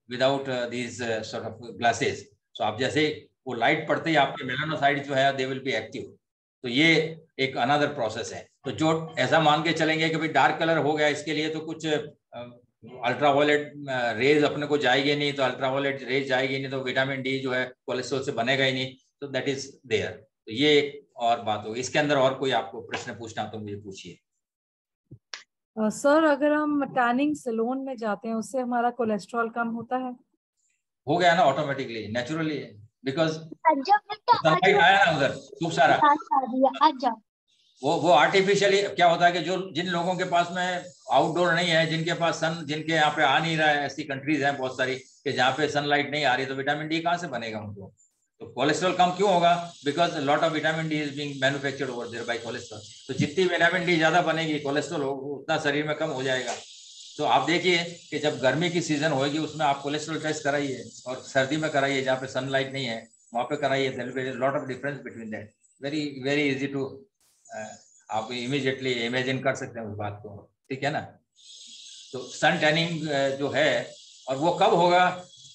[SPEAKER 3] without these sort of glasses, so आप जैसे वो लाइट पड़ते ही आपके मेलानोसाइट जो है दे विल बी एक्टिव। तो ये एक अनदर प्रोसेस है। तो जो ऐसा मान के चलेंगे कि भाई डार्क कलर हो गया, इसके लिए तो कुछ अल्ट्रावायलेट रेज अपने को जाएगी नहीं, तो अल्ट्रावायलेट रेज जाएगी नहीं तो विटामिन डी जो है कोलेस्ट्रॉल से बनेगा ही नहीं, तो दैट इज देयर। तो ये एक और बात होगी। इसके अंदर और कोई आपको प्रश्न पूछना तो मुझे पूछिए।
[SPEAKER 5] सर अगर हम टैनिंग सैलून में जाते हैं उससे हमारा कोलेस्ट्रॉल कम होता है?
[SPEAKER 3] हो गया ना, ऑटोमेटिकली, नेचुरली, बिकॉज सनलाइट आया ना उधर खूब सारा। वो आर्टिफिशियली क्या होता है कि जो जिन लोगों के पास में आउटडोर नहीं है, जिनके पास सन, जिनके यहाँ पे आ नहीं रहा है, ऐसी कंट्रीज हैं बहुत सारी कि जहाँ पे सनलाइट नहीं आ रही, तो विटामिन डी कहाँ से बनेगा उनको? तो कोलेस्ट्रॉल कम क्यों होगा? Because lot of vitamin D is being manufactured over there by cholesterol. तो जितनी विटामिन डी ज्यादा बनेगी, कोलेस्ट्रॉल उतना शरीर में कम हो जाएगा। तो आप देखिए कि जब गर्मी की सीजन होगी उसमें आप कोलेस्ट्रॉल टेस्ट कराइए, और सर्दी में कराइए जहाँ पे सनलाइट नहीं है वहाँ पे कराइए, there will be lot of difference between that. Very very easy to, आप इमीडिएटली इमेजिन कर सकते हैं उस बात को, ठीक है ना। तो सन टैनिंग जो है, और वो कब होगा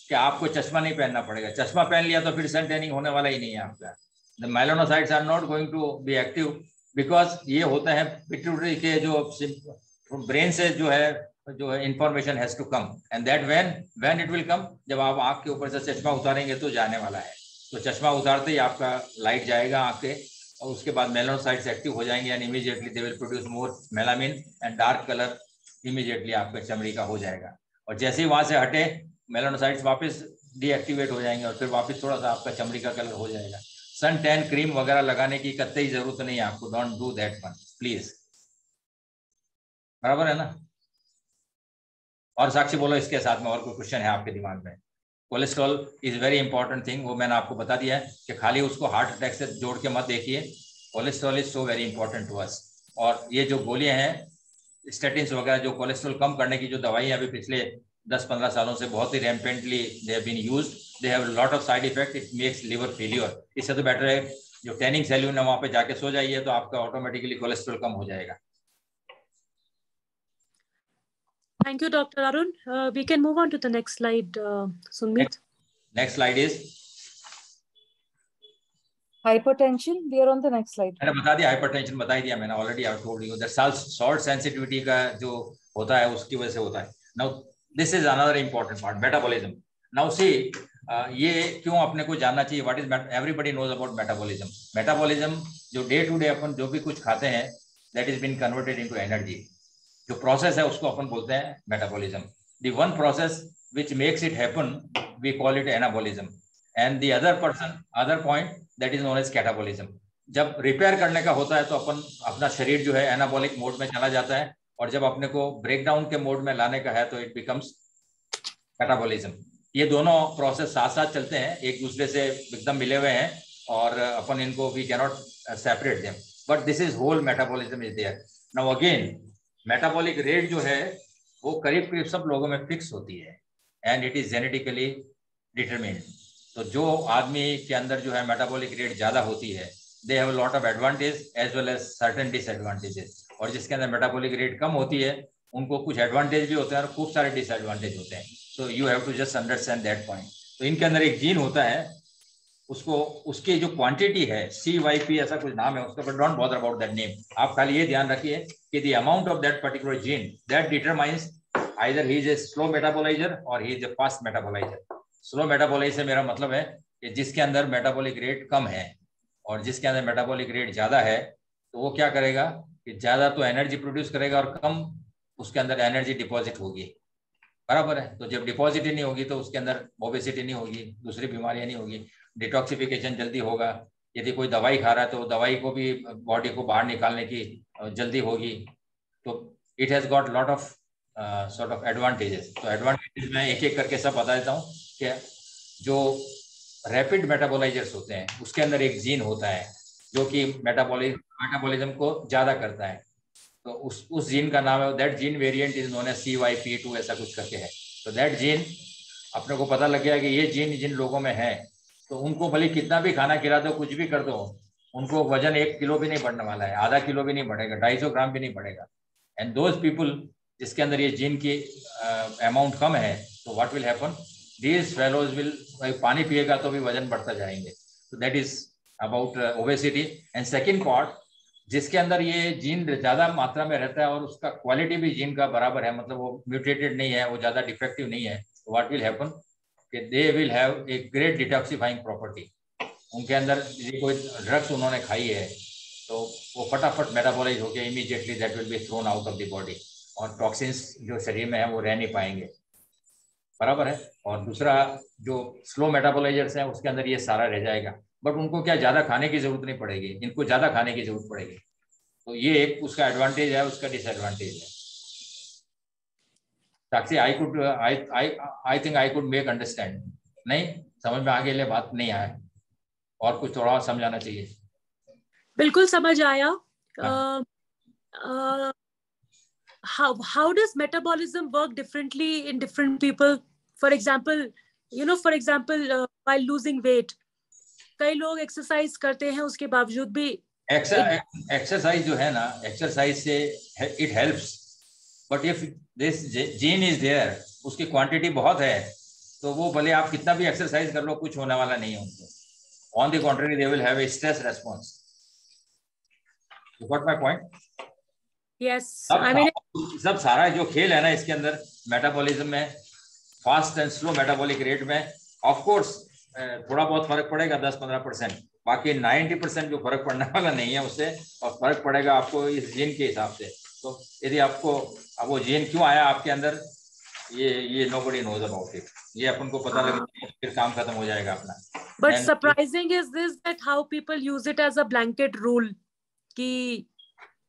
[SPEAKER 3] कि आपको चश्मा नहीं पहनना पड़ेगा। चश्मा पहन लिया तो फिर सन टैनिंग होने वाला ही नहीं है आपका। The melanocytes are not going to be active because ये होता है पिट्यूटरी के जो ब्रेन से जो है information has to come, and that when it will come, जब आप आँख के ऊपर से चश्मा उतारेंगे तो जाने वाला है। तो चश्मा उतारते ही आपका लाइट जाएगा आँख के, और उसके बाद मेलानोसाइट्स एक्टिव हो जाएंगे and immediately they will produce more melamine and dark colour immediately आपके चमड़ी का हो जाएगा। और जैसे ही वहां से हटे मेलानोसाइट्स वापस डीएक्टिवेट हो जाएंगे और फिर वापस थोड़ा सा आपका चमड़ी का कलर हो जाएगा। सन टैन क्रीम वगैरह लगाने की कतई जरूरत नहीं है आपको, don't do that one please. बराबर है ना? और साक्षी बोलो इसके साथ में और कोई क्वेश्चन है आपके दिमाग में? Cholesterol is very important thing, वो मैंने आपको बता दिया है कि खाली उसको हार्ट अटैक से जोड़ के मत देखिए। Cholesterol is so very important to us. और ये जो गोलियां हैं स्टेटिन्स वगैरह, जो कोलेस्ट्रॉल कम करने की जो दवाइयां अभी पिछले 10-15 सालों से बहुत ही rampantly they have been used, they have lot of side effect, it makes liver failure. इससे तो बेटर है जो टैनिंग सैलून है वहां पे जाके सो जाइए, तो आपका ऑटोमेटिकली कोलेस्ट्रॉल कम हो जाएगा।
[SPEAKER 2] Thank you, Dr. Arun. We can move on to the next slide, Sunmeet.
[SPEAKER 3] Next slide is
[SPEAKER 5] hypertension. We are on the next slide.
[SPEAKER 3] मैंने बता दिया, हाइपरटेंशन बता ही दिया मैंने already. I told you that salt sensitivity का जो होता है उसकी वजह से होता है। Now this is another important part, metabolism. Now see ये क्यों अपने को जानना चाहिए, what is, everybody knows about metabolism. Metabolism जो डे टू डे अपन जो भी कुछ खाते हैं that is been converted into energy. जो प्रोसेस है उसको अपन बोलते हैं metabolism. The one process which makes it happen we call it anabolism, and the other point that is known as catabolism. जब रिपेयर करने का होता है तो अपन अपना शरीर जो है एनाबॉलिक मोड में चला जाता है, और जब अपने को ब्रेकडाउन के मोड में लाने का है तो इट बिकम्स कैटाबॉलिज्म। ये दोनों प्रोसेस साथ साथ चलते हैं, एक दूसरे से एकदम मिले हुए हैं, और अपन इनको we cannot separate them, but this is whole metabolism is there. Now again metabolic rate जो है वो करीब करीब सब लोगों में फिक्स होती है, and it is genetically determined. तो जो आदमी के अंदर जो है मेटाबॉलिक रेट ज्यादा होती है, they have lot of advantage as well as certain disadvantages, और जिसके अंदर मेटाबॉलिक रेट कम होती है उनको कुछ एडवांटेज भी होते हैं और खूब सारे डिसएडवांटेज होते हैं। So you have to just understand that point. तो इनके अंदर एक जीन होता है, उसको उसकी जो क्वांटिटी है CYP ऐसा कुछ नाम है उसका, but don't bother about that name. आप खाली ये ध्यान रखिए कि the amount of that particular gene that determines either he is a slow metaboliser और he is a fast metaboliser. Slow metaboliser से मेरा मतलब है कि जिसके अंदर मेटाबॉलिक रेट कम है, और जिसके अंदर मेटाबॉलिक रेट ज्यादा है तो वो क्या करेगा कि ज्यादा तो एनर्जी प्रोड्यूस करेगा और कम उसके अंदर एनर्जी डिपॉजिट होगी। बराबर है। तो जब डिपॉजिट ही नहीं होगी तो उसके अंदर ओबेसिटी नहीं होगी, दूसरी बीमारियां नहीं होगी, डिटॉक्सिफिकेशन जल्दी होगा। यदि कोई दवाई खा रहा है तो दवाई को भी बॉडी को बाहर निकालने की जल्दी होगी। तो it has got lot of sort of advantages. तो एडवांटेजेस मैं एक एक करके सब बता देता हूँ कि जो रैपिड मेटाबोलाइजर्स होते हैं उसके अंदर एक जीन होता है जो कि मेटाबॉलिज्म को ज़्यादा करता है। तो उस जीन का नाम है, that gene variant is known as CYP2 ऐसा कुछ करके है। तो दैट जीन अपने को पता लग गया कि ये जीन जिन लोगों में है तो उनको भले कितना भी खाना खिला दो, कुछ भी कर दो, उनको वजन 1 किलो भी नहीं बढ़ने वाला है, आधा किलो भी नहीं बढ़ेगा, 250 ग्राम भी नहीं बढ़ेगा। एंड दोज पीपल जिसके अंदर ये जीन की अमाउंट कम है, तो what will happen, these fellows will, पानी पिएगा तो भी वजन बढ़ता जाएंगे। तो that is about obesity. And second part, जिसके अंदर ये जीन ज्यादा मात्रा में रहता है और उसका क्वालिटी भी जीन का बराबर है, मतलब वो म्यूटेटेड नहीं है, वो ज्यादा डिफेक्टिव नहीं है, तो व्हाट विल हैपन कि they will have a great detoxifying property. उनके अंदर ये कोई ड्रग्स उन्होंने खाई है तो वो फटाफट मेटाबोलाइज होकर immediately that will be thrown out of the body, और टॉक्सिन्स जो शरीर में है वो रह नहीं पाएंगे, बराबर है। और दूसरा जो स्लो मेटाबोलाइजर्स हैं उसके अंदर ये सारा रह जाएगा, बट उनको क्या ज़्यादा खाने की जरूरत नहीं पड़ेगी, इनको ज़्यादा खाने की जरूरत पड़ेगी। तो ये एक उसका एडवांटेज है, उसका डिसएडवांटेज है। Sakshi, I think I could make understand. नहीं समझ में आगे ले बात नहीं आया, और कुछ थोड़ा और समझाना चाहिए?
[SPEAKER 2] बिल्कुल समझ आया। How does metabolism work differently in different people? For example, while losing weight, कई लोग एक्सरसाइज करते हैं उसके बावजूद भी
[SPEAKER 3] एक्सरसाइज जो है ना, एक्सरसाइज से it helps, but if this gene is there, उसकी क्वांटिटी बहुत है, तो वो भले आप कितना भी एक्सरसाइज कर लो कुछ होने वाला नहीं है उनको। On the contrary they will have a stress response. You got my point?
[SPEAKER 2] Yes,
[SPEAKER 3] सब सारा जो खेल है ना इसके अंदर मेटाबॉलिज्म में, fast and slow metabolic rate में ऑफ कोर्स थोड़ा बहुत फर्क पड़ेगा, 10-15%, बाकी 90% जो फर्क पड़ने वाला नहीं है उससे, और फर्क पड़ेगा आपको इस जीन के हिसाब से। तो यदि आपको अब वो जीन क्यों आया आपके अंदर, ये नोबडी नोज अबाउट इट, ये अपन को पता लगे फिर काम खत्म हो जाएगा अपना।
[SPEAKER 2] But surprising is this that how people use it as a blanket rule कि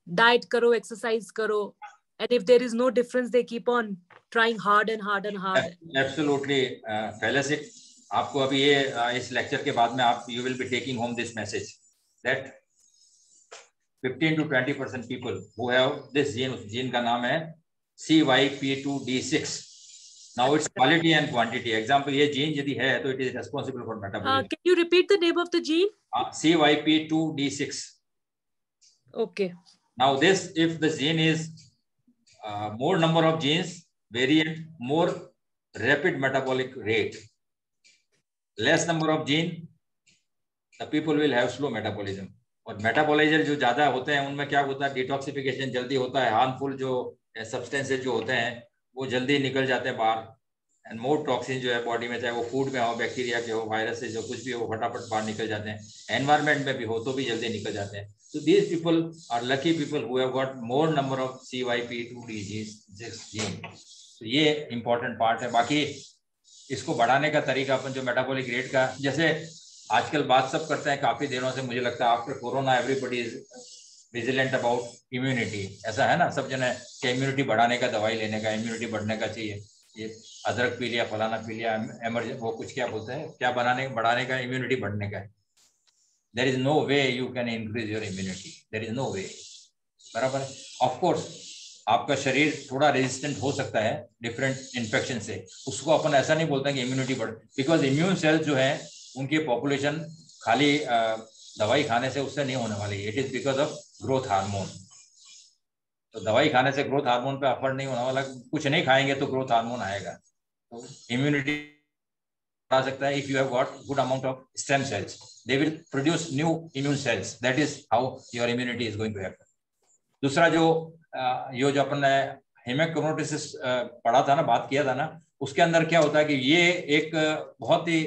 [SPEAKER 2] डाइट करो, एक्सरसाइज करो, and if there is no difference they keep on trying hard and hard and hard.
[SPEAKER 3] Absolutely fallacy. आपको अभी ये इस लेक्चर के बाद में आप you will be taking home this message that 15 to 20% people who have this gene का नाम है CYP2D6. Now it's quality and quantity. Example, ये gene यदि है तो it is responsible for metabolism.
[SPEAKER 2] Can you repeat the name of the gene?
[SPEAKER 3] CYP2D6.
[SPEAKER 2] Okay.
[SPEAKER 3] Now this, if the gene is more number of genes variant, more rapid metabolic rate, less number of gene, the people will have slow metabolism. और मेटाबोलाइजर जो ज्यादा होते हैं उनमें क्या होता है, डिटॉक्सिफिकेशन जल्दी होता है, हार्मफुल जो सब्सटेंसेज जो होते हैं वो जल्दी निकल जाते हैं बाहर, एंड मोर टॉक्सिन जो है बॉडी में, चाहे वो फूड में हो, बैक्टीरिया के हो, वायरस से जो कुछ भी हो, फटाफट बाहर निकल जाते हैं, एनवायरमेंट में भी हो तो भी जल्दी निकल जाते हैं। So these people are lucky people who have got more number of CYP2D gene. तो ये important part है। बाकी इसको बढ़ाने का तरीका अपन जो मेटाबॉलिक रेट का, जैसे आजकल बात सब करते हैं काफी दिनों से, मुझे लगता है after corona everybody is vigilant about immunity, ऐसा है ना, सब जने कि इम्यूनिटी बढ़ाने का, दवाई लेने का, इम्यूनिटी बढ़ने का चाहिए, ये अदरक पी लिया, फलाना पी लिया, वो कुछ क्या बोलते हैं, क्या बढ़ाने का, इम्यूनिटी बढ़ने का है। There is no way you can increase your immunity. There is no way. बराबर है। Of course, आपका शरीर थोड़ा रेजिस्टेंट हो सकता है डिफरेंट इन्फेक्शन से, उसको अपन ऐसा नहीं बोलते कि इम्यूनिटी बढ़े, बिकॉज इम्यून सेल्स जो है उनकी पॉपुलेशन खाली दवाई खाने से उससे नहीं होने वाली, it is because of growth hormone. तो दवाई खाने से ग्रोथ हार्मोन पे असर नहीं होने वाला, कुछ नहीं खाएंगे तो ग्रोथ हार्मोन आएगा, तो इम्यूनिटी आ सकता है। If you have got good amount of stem cells, they will produce new immune cells, that is how your immunity is going to happen. दूसरा जो ये जो अपन ने हेमेक्रोमेटोसिस पढ़ा था ना, बात किया था ना, उसके अंदर क्या होता है कि ये एक बहुत ही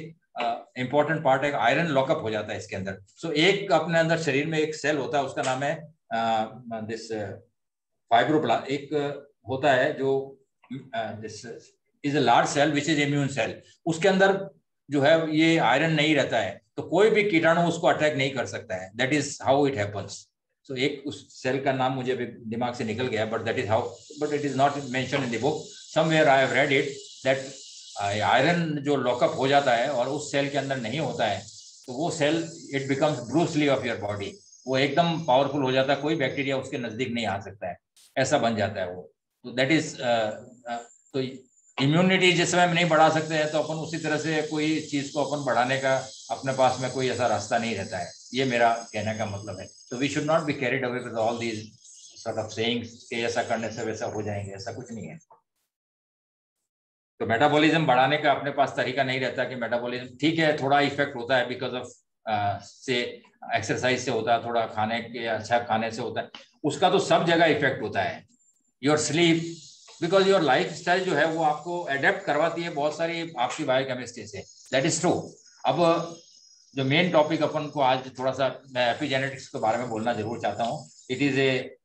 [SPEAKER 3] इंपॉर्टेंट पार्ट है, आयरन लॉकअप हो जाता है इसके अंदर। सो एक अपने अंदर शरीर में एक सेल होता है, उसका नाम है दिस फाइब्रोब्लास्ट, एक होता है जो this is a large cell which is immune cell. उसके अंदर जो है ये आयरन नहीं रहता है, तो कोई भी कीटाणु उसको अटैक नहीं कर सकता है। That is how it happens. So एक उस सेल का नाम मुझे दिमाग से निकल गया, but that is how, but it is not mention in the book. Somewhere I have read it that iron जो लॉकअप हो जाता है और उस सेल के अंदर नहीं होता है, तो वो cell it becomes Bruce Lee of your body. वो एकदम पावरफुल हो जाता है, कोई बैक्टीरिया उसके नजदीक नहीं आ सकता है, ऐसा बन जाता है वो। तो दैट इज तो इम्यूनिटी जिस समय हम नहीं बढ़ा सकते हैं, तो अपन उसी तरह से कोई चीज को अपन बढ़ाने का अपने पास में कोई ऐसा रास्ता नहीं रहता है। ये मेरा कहने का मतलब है। तो we should not be carried away with all these sort of sayings कि ऐसा करने से वैसा हो जाएंगे, ऐसा कुछ नहीं है। तो मेटाबॉलिज्म बढ़ाने का अपने पास तरीका नहीं रहता कि मेटाबॉलिज्म ठीक है, थोड़ा इफेक्ट होता है बिकॉज ऑफ से एक्सरसाइज से होता है, थोड़ा खाने के अच्छा खाने से होता है, उसका तो सब जगह इफेक्ट होता है। Your sleep, because your life style जो है वो आपको अडेप्ट करवाती है बहुत सारी आपकी बायोकेमिस्ट्री से। That is true. अब जो मेन टॉपिक अपन को आज थोड़ा सा मैं एपिजेनेटिक्स के बारे में बोलना जरूर चाहता हूँ। It is a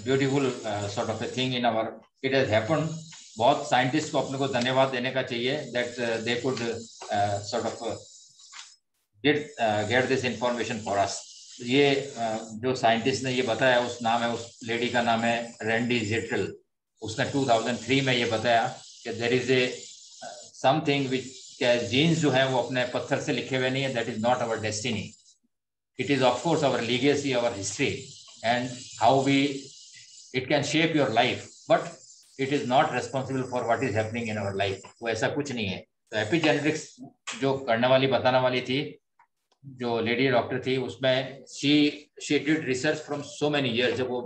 [SPEAKER 3] beautiful sort of a thing in our, it has happened. बहुत साइंटिस्ट को अपने को धन्यवाद देने का चाहिए that they could sort of get this information for us. ये जो साइंटिस्ट ने ये बताया, उस नाम है, उस लेडी का नाम है रैंडी जेटल। उसने 2003 में ये बताया कि there is a something which, genes जो है वो अपने पत्थर से लिखे हुए नहीं है। That is not our destiny, it is of course our legacy, our history and how we it can shape your life, but it is not responsible for what is happening in our life. वो ऐसा कुछ नहीं है। तो एपिजेनेटिक्स जो करने वाली, बताने वाली थी, जो लेडी डॉक्टर थी, उसमें she did research from so many years. जब वो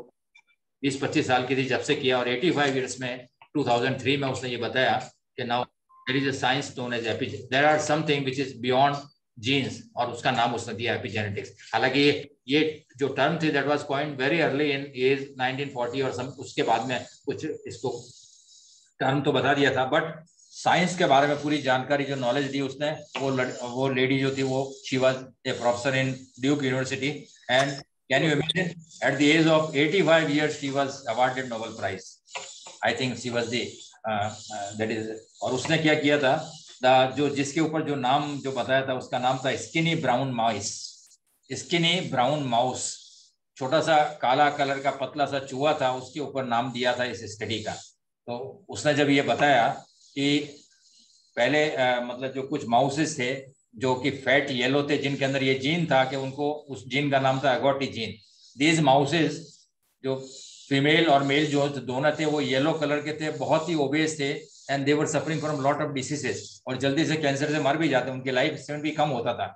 [SPEAKER 3] 20-25 साल की थी जब से किया, और 85 ईयर्स में 2003 में उसने ये बताया कि now there is a science known as there are something which is beyond genes, और उसका नाम उसने दिया एपिजेनेटिक्स। हालांकि ये जो टर्म थी that was coined very early in as 1940 और सम, उसके बाद में कुछ इसको टर्म तो बता दिया था, बट साइंस के बारे में पूरी जानकारी जो नॉलेज दी उसने, वो लेडी जो थी वो she was a professor in Duke university and can you imagine at the age of 85 years she was awarded Nobel Prize. I think she was the that is, और उसने क्या किया था, जो जिसके ऊपर जो नाम जो बताया था उसका नाम था skinny brown mouse. Skinny brown mouse, छोटा सा काला कलर का पतला सा चूहा था, उसके ऊपर नाम दिया था इस स्टडी का। तो उसने जब ये बताया कि पहले मतलब जो कुछ माउसेस थे जो कि फैट येलो थे, जिनके अंदर ये जीन था कि उनको, उस जीन का नाम था अगोटी जीन। दीज माउसेस जो फीमेल और मेल जो दोनों थे वो येलो कलर के थे, बहुत ही ओबेस थे and they were suffering from lot of diseases, और जल्दी से कैंसर से मर भी जाते, उनकी लाइफ स्पैन भी कम होता था।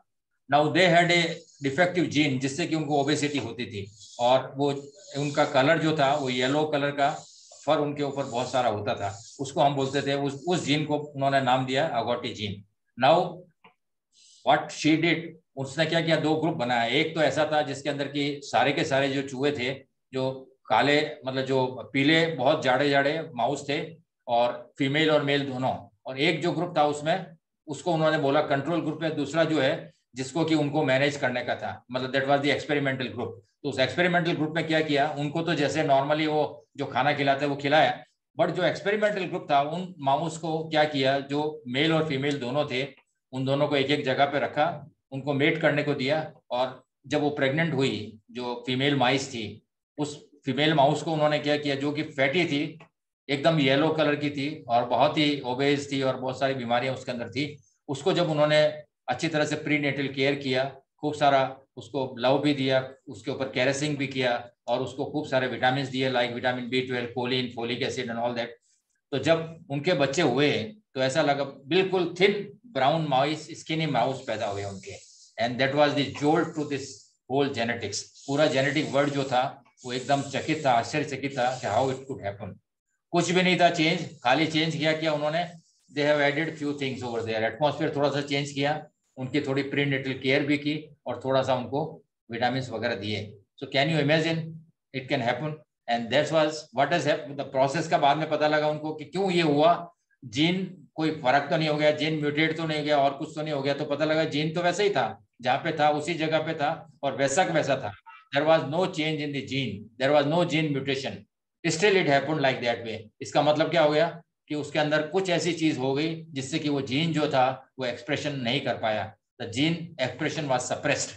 [SPEAKER 3] Now they had a defective gene जिससे कि उनको ओबेसिटी होती थी, और वो उनका कलर जो था वो येलो कलर का, फर उनके ऊपर बहुत सारा होता था, उसको हम बोलते थे, उस जीन को उन्होंने नाम दिया agouti gene. Now what she did, उसने क्या किया, 2 ग्रुप बनाया। एक तो ऐसा था जिसके अंदर की सारे के सारे जो चूहे थे जो काले, मतलब जो पीले बहुत जाड़े जाड़े माउस थे, और फीमेल और मेल दोनों, और एक जो ग्रुप था उसमें उसको उन्होंने बोला कंट्रोल ग्रुप है, दूसरा जो है जिसको कि उनको मैनेज करने का था, मतलब that was the experimental group. तो उस एक्सपेरिमेंटल ग्रुप में क्या किया, उनको तो जैसे नॉर्मली वो जो खाना खिलाते वो खिलाया, बट जो एक्सपेरिमेंटल ग्रुप था उन माउस को क्या किया, जो मेल और फीमेल दोनों थे उन दोनों को एक एक जगह पे रखा, उनको मेट करने को दिया, और जब वो प्रेग्नेंट हुई जो फीमेल माइस थी, उस फीमेल माउस को उन्होंने क्या किया, जो कि फैटी थी, एकदम येलो कलर की थी और बहुत ही ओबेज थी और बहुत सारी बीमारियां उसके अंदर थी, उसको जब उन्होंने अच्छी तरह से प्री नेटल केयर किया, खूब सारा उसको लव भी दिया, उसके ऊपर कैरेसिंग भी किया, और उसको खूब सारे विटामिन दिए like vitamin B12, choline, folic acid and all that. तो जब उनके बच्चे हुए तो ऐसा लगा बिल्कुल thin brown mouse, skinny mouse पैदा हुए उनके, and that was the jolt to this whole genetics. पूरा जेनेटिक वर्ड जो था वो एकदम चकित था, आश्चर्यचकित था कि हाउ इट कुड हैपन। कुछ भी नहीं था चेंज, खाली चेंज किया उन्होंने, they have added few things over there. Atmosphere थोड़ा सा चेंज किया, उनकी थोड़ी प्री नेटल केयर भी की, और थोड़ा सा उनको विटामिन वगैरह दिए। So can you imagine it can happen, and that was what has happened. The process का बाद में पता लगा उनको कि क्यों ये हुआ, जीन कोई फर्क तो नहीं हो गया, जीन म्यूटेट तो नहीं गया, और कुछ तो नहीं हो गया, तो पता लगा जीन तो वैसे ही था, जहाँ पे था उसी जगह पे था, और वैसा का वैसा था। There was no change in the gene, there was no gene mutation, still it happened like that way. इसका मतलब क्या हो गया कि उसके अंदर कुछ ऐसी चीज हो गई जिससे कि वो जीन जो था वो एक्सप्रेशन नहीं कर पाया, the gene expression was suppressed.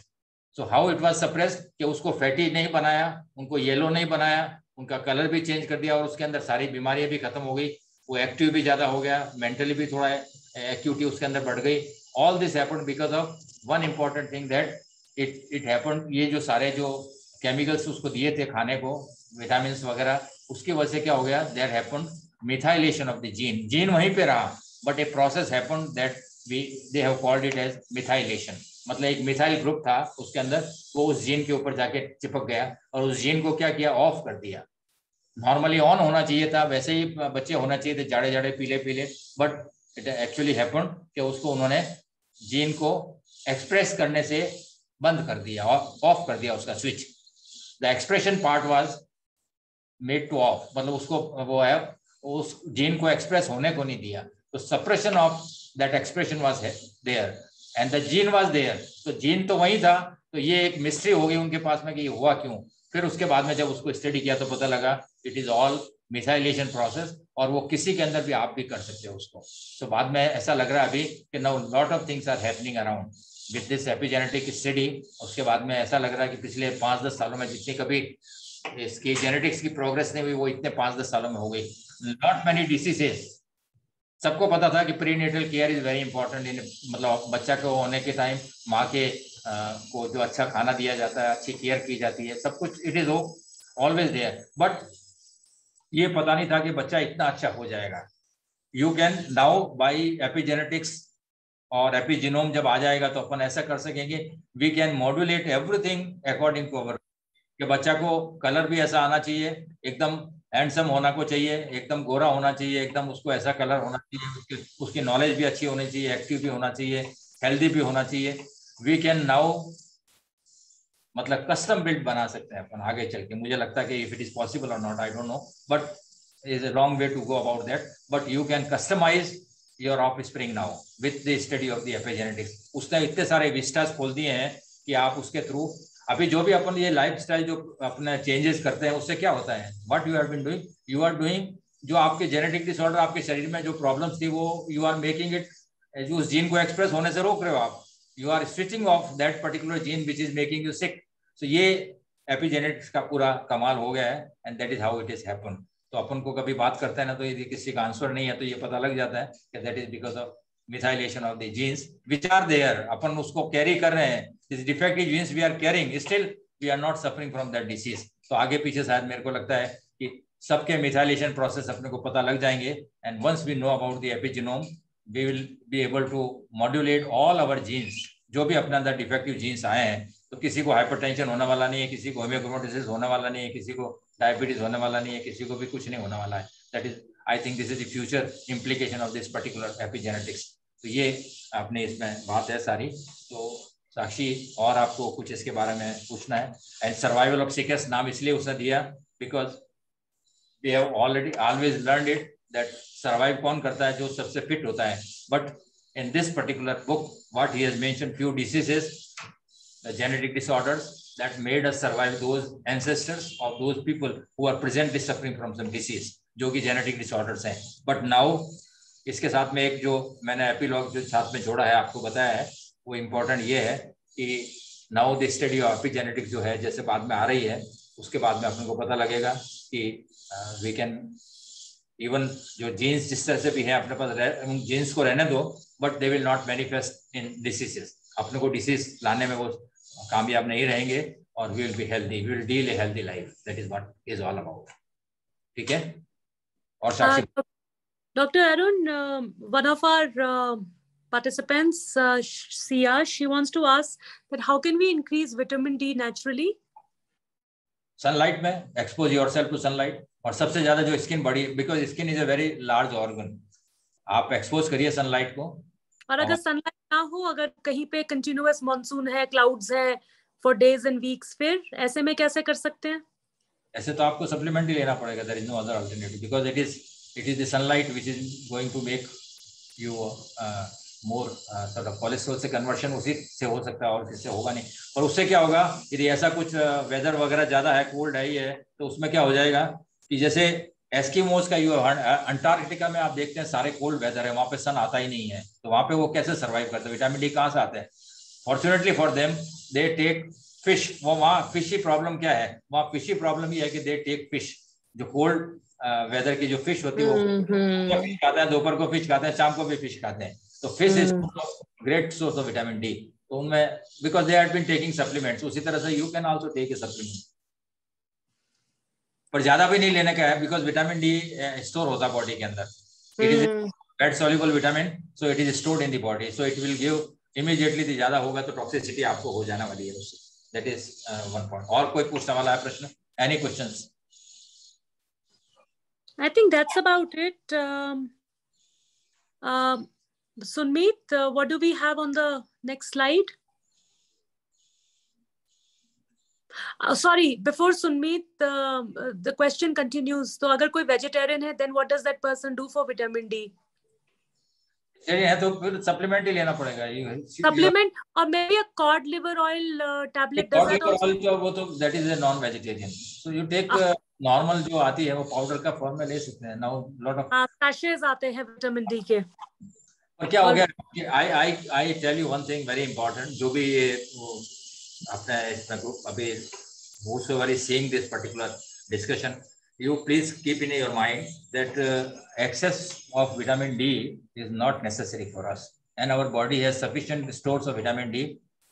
[SPEAKER 3] So how it was suppressed, कि उसको फैटी नहीं बनाया, उनको येलो नहीं बनाया, उनका कलर भी चेंज कर दिया और उसके अंदर सारी बीमारियां भी खत्म हो गई, वो एक्टिव भी ज्यादा हो गया, मेंटली भी थोड़ा एक्टिविटी उसके अंदर बढ़ गई। All this happened because of one important thing that it happened, ये जो सारे जो केमिकल्स उसको दिए थे खाने को, विटामिन वगैरह, उसकी वजह से क्या हो गया, there happened methylation of the gene. Gene वहीं पे रहा but a process happened that they have called it as methylation. मतलब एक मिथाइल ग्रुप था उसके अंदर, वो उस जीन के ऊपर जाके चिपक गया और उस जीन को क्या किया, ऑफ कर दिया। नॉर्मली ऑन होना चाहिए था, वैसे ही बच्चे होना चाहिए थे, जाड़े जाड़े पीले पीले, बट इट एक्चुअली हैपेंड कि उसको उन्होंने जीन को एक्सप्रेस करने से बंद कर दिया, ऑफ कर दिया उसका switch. The expression part was made two of, मतलब उसको वो है उस जीन को एक्सप्रेस होने को नहीं दिया। तो suppression of that expression was there and the gene was there. तो जीन तो वही था, तो ये एक मिस्ट्री हो गई उनके पास में कि ये हुआ क्यों। फिर उसके बाद में जब उसको स्टडी किया तो पता लगा it is all methylation process, और वो किसी के अंदर भी आप भी कर सकते हो उसको। तो बाद में ऐसा लग रहा है अभी कि now lot of things are happening around with this epigenetic study. उसके बाद में ऐसा लग रहा है कि पिछले 5-10 सालों में जितनी कभी इसकी जेनेटिक्स की प्रोग्रेस नहीं हुई वो इतने 5-10 सालों में हो गई। नॉट मेनी डिसीजेस, सबको पता था कि prenatal care is very important in, मतलब बच्चा को होने के टाइम माँ के को जो अच्छा खाना दिया जाता है, अच्छी केयर की जाती है, सब कुछ it is always there, but ये पता नहीं था कि बच्चा इतना अच्छा हो जाएगा। You can now by epigenetics और एपिजीनोम जब आ जाएगा तो अपन ऐसा कर सकेंगे, we can modulate everything according to our, कि बच्चा को कलर भी ऐसा आना चाहिए, एकदम हैंडसम होना को चाहिए, एकदम गोरा होना चाहिए, एकदम उसको ऐसा कलर होना चाहिए, उसकी नॉलेज भी अच्छी होनी चाहिए, एक्टिव भी होना चाहिए, हेल्दी भी होना चाहिए। वी कैन नाउ मतलब कस्टम बिल्ड बना सकते हैं अपन आगे चल के। मुझे लगता है कि इफ इट इज पॉसिबल और not I don't know, but is a long way to go about that, but you can customise your offspring now with the study of the epigenetics. उसने इतने सारे विस्टास खोल दिए हैं कि आप उसके थ्रू अभी जो भी अपन ये लाइफस्टाइल जो अपने चेंजेस करते हैं उससे क्या होता है, what you have been doing, you are doing जो आपके जेनेटिक डिसऑर्डर, आपके शरीर में जो प्रॉब्लम्स थी वो यू आर मेकिंग इट, उस जीन को एक्सप्रेस होने से रोक रहे हो आप, you are switching off that particular gene which is making you sick. So ये एपिजेनेटिक्स का पूरा कमाल हो गया है and that is how it is happen. तो अपन को कभी बात करते हैं ना, तो यदि किसी का आंसर नहीं है तो ये पता लग जाता है कि that is because of methylation of the genes which are there, अपन उसको कैरी कर रहे हैं, this defective genes we are carrying, still we are not suffering from that disease. तो आगे पीछे शायद मेरे को लगता है कि सबके मिथाइलेशन प्रोसेस अपने को पता लग जाएंगे and once we know about the epigenome we will be able to modulate all our genes, जो भी अपने अंदर डिफेक्टिव जीन्स आए हैं। तो किसी को हाइपरटेंशन होने वाला नहीं है, किसी को होम्योक्रोमेटोसिस होने वाला नहीं है, किसी को डायबिटीज होने वाला नहीं है, किसी को भी कुछ नहीं होने वाला है। That is I think this is the future implication of this particular epigenetics. तो ये आपने इसमें बात है सारी। तो साक्षी और आपको कुछ इसके बारे में पूछना है। एंड सर्वाइवल ऑफ सिकेस्ट नाम इसलिए उसने दिया because we have already always learned it that survive कौन करता है, जो सबसे फिट होता है। But in this particular book what he has mentioned few diseases, the genetic disorders that made us survive, those ancestors of those people who are presently suffering from some disease जो कि genetic disorders हैं। but now इसके साथ में एक जो मैंने एपिलॉग जो साथ में जोड़ा है आपको बताया है वो इम्पोर्टेंट ये है कि now the study of epigenetics जो है जैसे बाद में आ रही है उसके बाद में अपन को पता लगेगा कि we can इवन जो जीन्स जिस तरह से भी है अपने पास उन जीन्स को रहने दो, but they will not manifest in diseases. अपने को डिसीज लाने में वो कामयाब नहीं रहेंगे और we will be healthy, we will lead a healthy life. That is what is all about. ठीक है। और Sakshi
[SPEAKER 2] Dr. Arun, one of our participants, Sia, she wants to ask that how can we increase vitamin D naturally?
[SPEAKER 3] Sunlight में एक्सपोज योरसेल्फ टू सनलाइट, और सबसे ज्यादा जो स्किन बड़ी, because skin is a very large organ, आप एक्सपोज करिए सनलाइट को।
[SPEAKER 2] और अगर सनलाइट ना हो, अगर कहीं पे कंटिन्यूअस मॉनसून है, क्लाउड्स है फॉर डेज एंड वीक्स, फिर ऐसे में कैसे कर सकते हैं?
[SPEAKER 3] ऐसे तो आपको सप्लीमेंट ही लेना पड़ेगा, there is no other alternative because it is the sunlight which is going to make you more sort of cholesterol से कन्वर्शन उसी से हो सकता है और किससे होगा नहीं। और उससे क्या होगा, यदि ऐसा कुछ वेदर वगैरह ज्यादा है, कोल्ड है, ये है, तो उसमें क्या हो जाएगा कि जैसे एस्किमोस का अंटार्कटिका में आप देखते हैं सारे कोल्ड वेदर है, वहां पे सन आता ही नहीं है, तो वहां पे वो कैसे सर्वाइव करते हैं? विटामिन डी कहाँ से आते हैं? Fortunately for them they take fish. वो वहाँ फिश ही प्रॉब्लम क्या है? वहाँ फिश ही प्रॉब्लम ही है कि दे टेक फिश। जो कोल्ड वेदर की जो फिश होती है वो फिश खाते हैं, दोपहर को फिश खाते हैं, शाम को भी फिश खाते हैं। तो fish is great source of vitamin D. तो उनमें because they have been taking supplements, उसी तरह से you can also take a supplement, पर ज्यादा भी नहीं लेने का है, बिकॉज विटामिन डी स्टोर होता है बॉडी के अंदर। It is fat soluble vitamin, so it is stored in the body, so it will give immediately. ज्यादा होगा तो टॉक्सिसिटी आपको हो जाने वाली है उससे। That is one point. और कोई पूछने वाला है प्रश्न? Any questions?
[SPEAKER 2] I think that's about it. Sunmeet, what do we have on the next slide? Sorry, before Sunmeet, the question continues. So, अगर कोई vegetarian है, then what does that person do for vitamin D?
[SPEAKER 3] है तो फिर सप्लीमेंट ही लेना पड़ेगा।
[SPEAKER 2] सप्लीमेंट और maybe a cod liver oil tablet. Does that also?
[SPEAKER 3] वो तो that is a non vegetarian, so you take normal जो आती है वो पाउडर का फॉर्म में ले सकते हैं। नाउ लॉट ऑफ
[SPEAKER 2] सैशेस आते हैं विटामिन डी के।
[SPEAKER 3] और क्या हो गया? I tell you one thing very important. जो भी ये अपने इसमें अभी whosoever is seeing this particular discussion, you please keep in your mind that excess of vitamin D is not necessary for us, and our body has sufficient stores of vitamin D.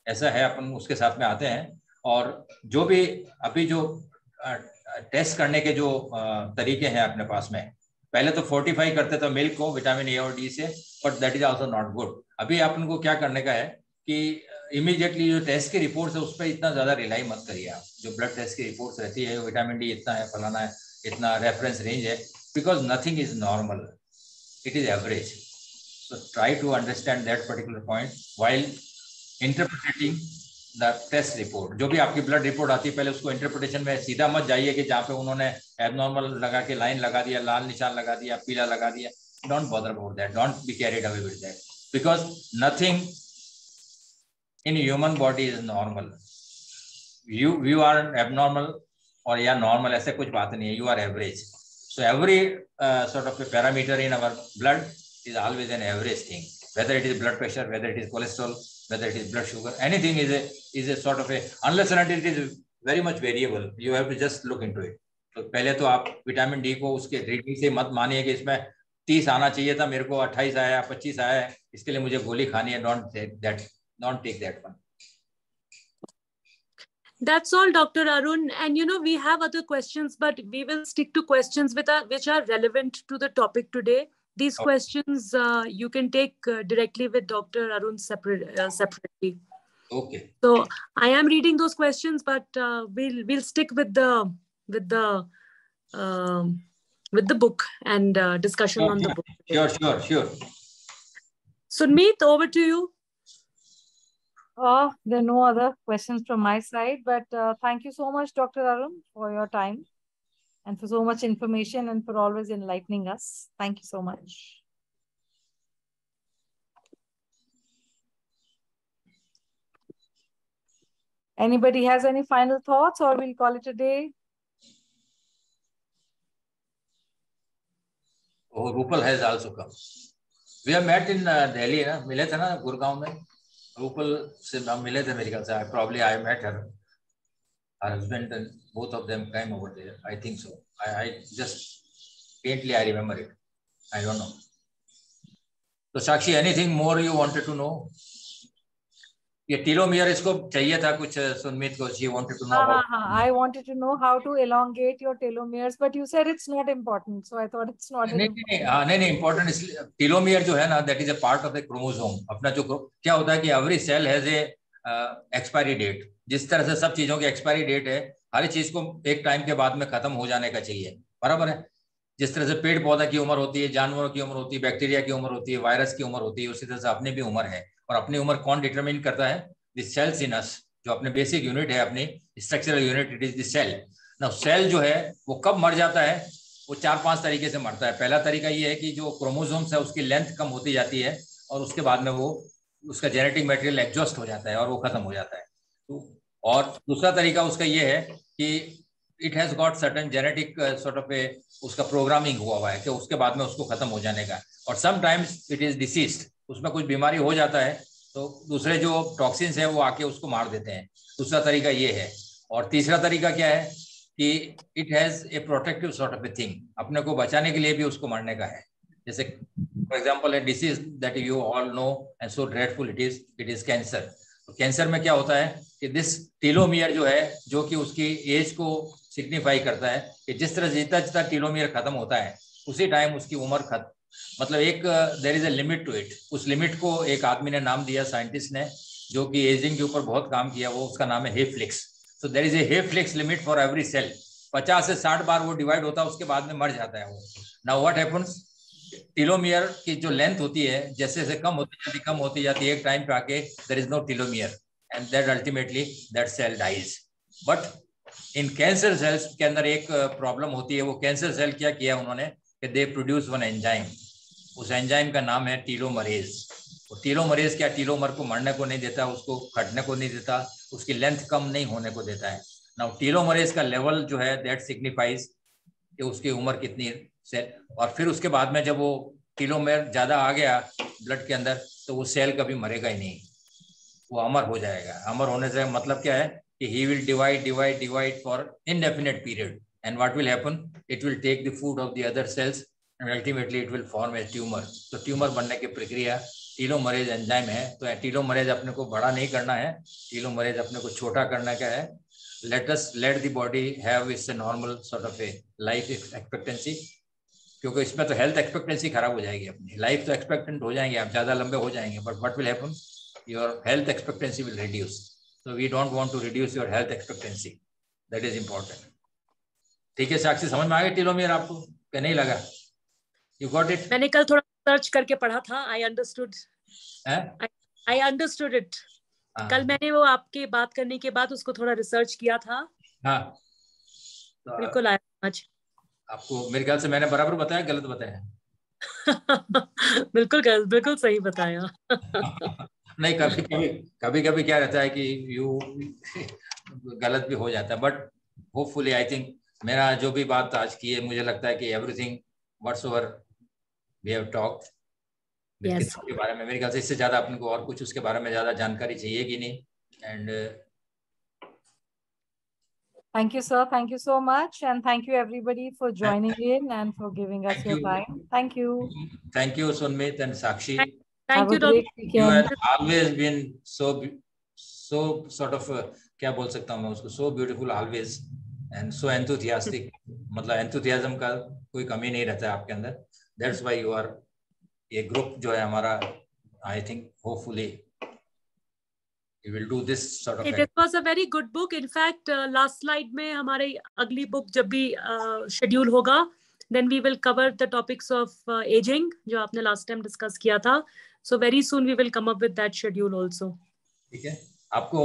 [SPEAKER 3] ऐसा है, अपन उसके साथ में आते हैं। और जो भी अभी जो टेस्ट करने के जो तरीके हैं अपने पास में, पहले तो फोर्टिफाई करते थे मिल्क को विटामिन ए और डी से, but that is also not good. अभी अपन को क्या करने का है कि इमीडिएटली जो टेस्ट की रिपोर्ट है उस पर इतना ज्यादा रिलाई मत करिए आप। जो ब्लड टेस्ट की रिपोर्ट रहती है विटामिन डी इतना है, फलाना है, इतना रेफरेंस रेंज है, because nothing is normal, it is average. So try to understand that particular point while interpreting the test report. जो भी आपकी ब्लड रिपोर्ट आती है, पहले उसको इंटरप्रिटेशन में सीधा मत जाइए कि जहाँ पे उन्होंने एबनॉर्मल लगा के लाइन लगा दिया, लाल निशान लगा दिया, पीला लगा दिया। Don't bother about that, don't be carried away with that, because nothing in human body is normal. You are abnormal or या normal, ऐसे कुछ बात नहीं है। You are average. So every sort of a parameter in our blood is always an average thing. Whether it is blood pressure, whether it is cholesterol, whether it is blood sugar, anything is a sort of a, unless and until it is very much variable, you have to just look into it. तो पहले तो आप विटामिन डी को उसके रीडिंग से मत मानिए कि इसमें 30 आना चाहिए था, मेरे को 28 आया, 25 आया है, इसके लिए मुझे गोली खानी है। Don't take that one.
[SPEAKER 2] That's all, Dr. Arun. And we have other questions, but we will stick to questions which are relevant to the topic today. These questions you can take directly with Dr. Arun separately.
[SPEAKER 3] Okay.
[SPEAKER 2] So I am reading those questions, but we'll stick with the book and discussion on the book.
[SPEAKER 3] Sure.
[SPEAKER 2] Sunmeet, over to you.
[SPEAKER 5] There are no other questions from my side, but thank you so much, Dr. Arun, for your time and for so much information and for always enlightening us. Thank you so much. Anybody has any final thoughts, or we'll call it a day?
[SPEAKER 3] Oh, Rupal has also come. We have met in Delhi, ना? मिले थे ना गुड़गांव में। रूपल से हम मिले थे मेरे ख्याल से। Probably I met her husband, and both of them came over there. I think so. I just faintly I remember it. I don't know. So Sakshi, anything more you wanted to know? ये टीलोमियर इसको चाहिए था कुछ सुनमित को। She wanted to know about.
[SPEAKER 5] I wanted to know how to elongate your telomeres, but you said it's not important, so I thought it's not.
[SPEAKER 3] नहीं important इसलिए टीलोमियर जो है ना, that is a part of the chromosome. अपना जो क्या होता है कि every cell has a expiry date. जिस तरह से सब चीजों की expiry date है, हर चीज को एक टाइम के बाद में खत्म हो जाने का चाहिए, बराबर है। जिस तरह से पेड़ पौधा की उम्र होती है, जानवरों की उम्र होती है, बैक्टीरिया की उम्र होती है, वायरस की उम्र होती है, उसी तरह से अपनी भी उम्र है। और अपनी उम्र कौन डिटरमिन करता है? द सेल्स इन अस, जो अपने बेसिक यूनिट है, अपनी structural unit, it is the cell. ना सेल जो है वो कब मर जाता है? वो 4-5 तरीके से मरता है। पहला तरीका ये है कि जो क्रोमोसोम्स है उसकी लेंथ कम होती जाती है और उसके बाद में वो उसका जेनेटिक मटेरियल एग्जॉस्ट हो जाता है और वो खत्म हो जाता है। तो और दूसरा तरीका उसका ये है कि it has got certain genetic sort of a उसका प्रोग्रामिंग हुआ है कि उसके बाद में उसको खत्म हो जाने का, और समटाइम्स इट इज डिसीज्ड, उसमें कुछ बीमारी हो जाता है तो दूसरे जो टॉक्सिन्स हैं वो आके उसको मार देते हैं। दूसरा तरीका ये है। और तीसरा तरीका क्या है कि it has a protective sort of a thing, अपने को बचाने के लिए भी उसको मारने का है। जैसे for example A disease that you all know and so dreadful it is cancer. तो कैंसर में क्या होता है कि दिस टीलोमियर जो है, जो कि उसकी एज को सिग्निफाई करता है कि जिस तरह जीता जीता टीलोमियर खत्म होता है उसी टाइम उसकी उम्र खत्म, मतलब एक there is a limit to it. उस लिमिट को एक आदमी ने नाम दिया, साइंटिस्ट ने, जो कि एजिंग के ऊपर बहुत काम किया, वो उसका नाम है Hayflick. So there is a Hayflick limit for every cell. 50 से 60 बार वो डिवाइड होता है, उसके बाद में मर जाता है वो। नाउ व्हाट हैपेंस, टीलोमियर की जो लेंथ होती है जैसे जैसे कम होती जाती है, एक टाइम पे आके there is no telomere and that ultimately that cell dies. But in cancer cells के अंदर एक प्रॉब्लम होती है। वो कैंसर सेल क्या किया उन्होंने कि दे प्रोड्यूस वन एंजाइम, उस एंजाइम का नाम है टीलोमरेज। वो टीलोमरेज क्या टीलोमर को मरने को नहीं देता, उसको फटने को नहीं देता, उसकी लेंथ कम नहीं होने को देता है। नाउ टीलोमरेज का लेवल जो है दैट सिग्निफाइज कि उसकी उम्र कितनी सेल। और फिर उसके बाद में जब वो टीलोमेर ज्यादा आ गया ब्लड के अंदर तो वो सेल कभी मरेगा ही नहीं, वो अमर हो जाएगा। अमर होने से मतलब क्या है कि he will divide for indefinite period, and what will happen, it will take the food of the other cells and ultimately it will form a tumor। तो ट्यूमर बनने की प्रक्रिया टीलोमरेज एंजाइम है। तो टीलोमरेज अपने को बड़ा नहीं करना है, टीलोमरेज अपने को छोटा करने का है। let the body have its normal sort of a life expectancy, क्योंकि इसमें तो हेल्थ एक्सपेक्टेंसी खराब हो जाएगी, अपनी लाइफ तो एक्सपेक्टेंट हो जाएंगे, आप ज्यादा लंबे हो जाएंगे, but what will happen, your health expectancy will reduce. So we don't want to reduce your health expectancy. That is important. ठीक है साक्षी, समझ में आ गया टीलोमियर आपको क्या नहीं लगा? You got it?
[SPEAKER 2] मैंने कल थोड़ा सर्च करके पढ़ा था, I understood. I understood it. कल मैंने वो आपके बात करने के बाद उसको थोड़ा रिसर्च किया था। हाँ। तो बिल्कुल आया आज। आपको मेरे ख्याल से मैंने बराबर बताया, गलत बताया? बिल्कुल सही बताया। नहीं, कभी क्या रहता है कि यू गलत भी हो जाता है, बट होपफुली आई थिंक मेरा जो भी बात आज की है, मुझे लगता है कि everything whatsoever we have talked के बारे में, मेरे ख्याल से इससे ज्यादा अपन को और कुछ उसके बारे में ज्यादा जानकारी चाहिए कि नहीं। And
[SPEAKER 5] thank you sir, thank you so much, and thank you everybody for joining in and for giving us your time. Thank you
[SPEAKER 3] Sunmeet and Sakshi.
[SPEAKER 5] Thank you Doctor.
[SPEAKER 3] You have always been so sort of क्या बोल सकता हूँ मैं उसको, so beautiful always and so enthusiastic। मतलब enthusiasm का कोई कमी नहीं रहता है आपके अंदर। That's why you are, ये ग्रुप जो है हमारा, I think hopefully you will do this sort of।
[SPEAKER 2] It was a very good book. In fact, last slide में हमारी अगली book जब भी schedule होगा, then we will cover the topics of aging जो आपने last time discuss किया था। So very soon we will come up with that schedule also।
[SPEAKER 3] ठीक है, आपको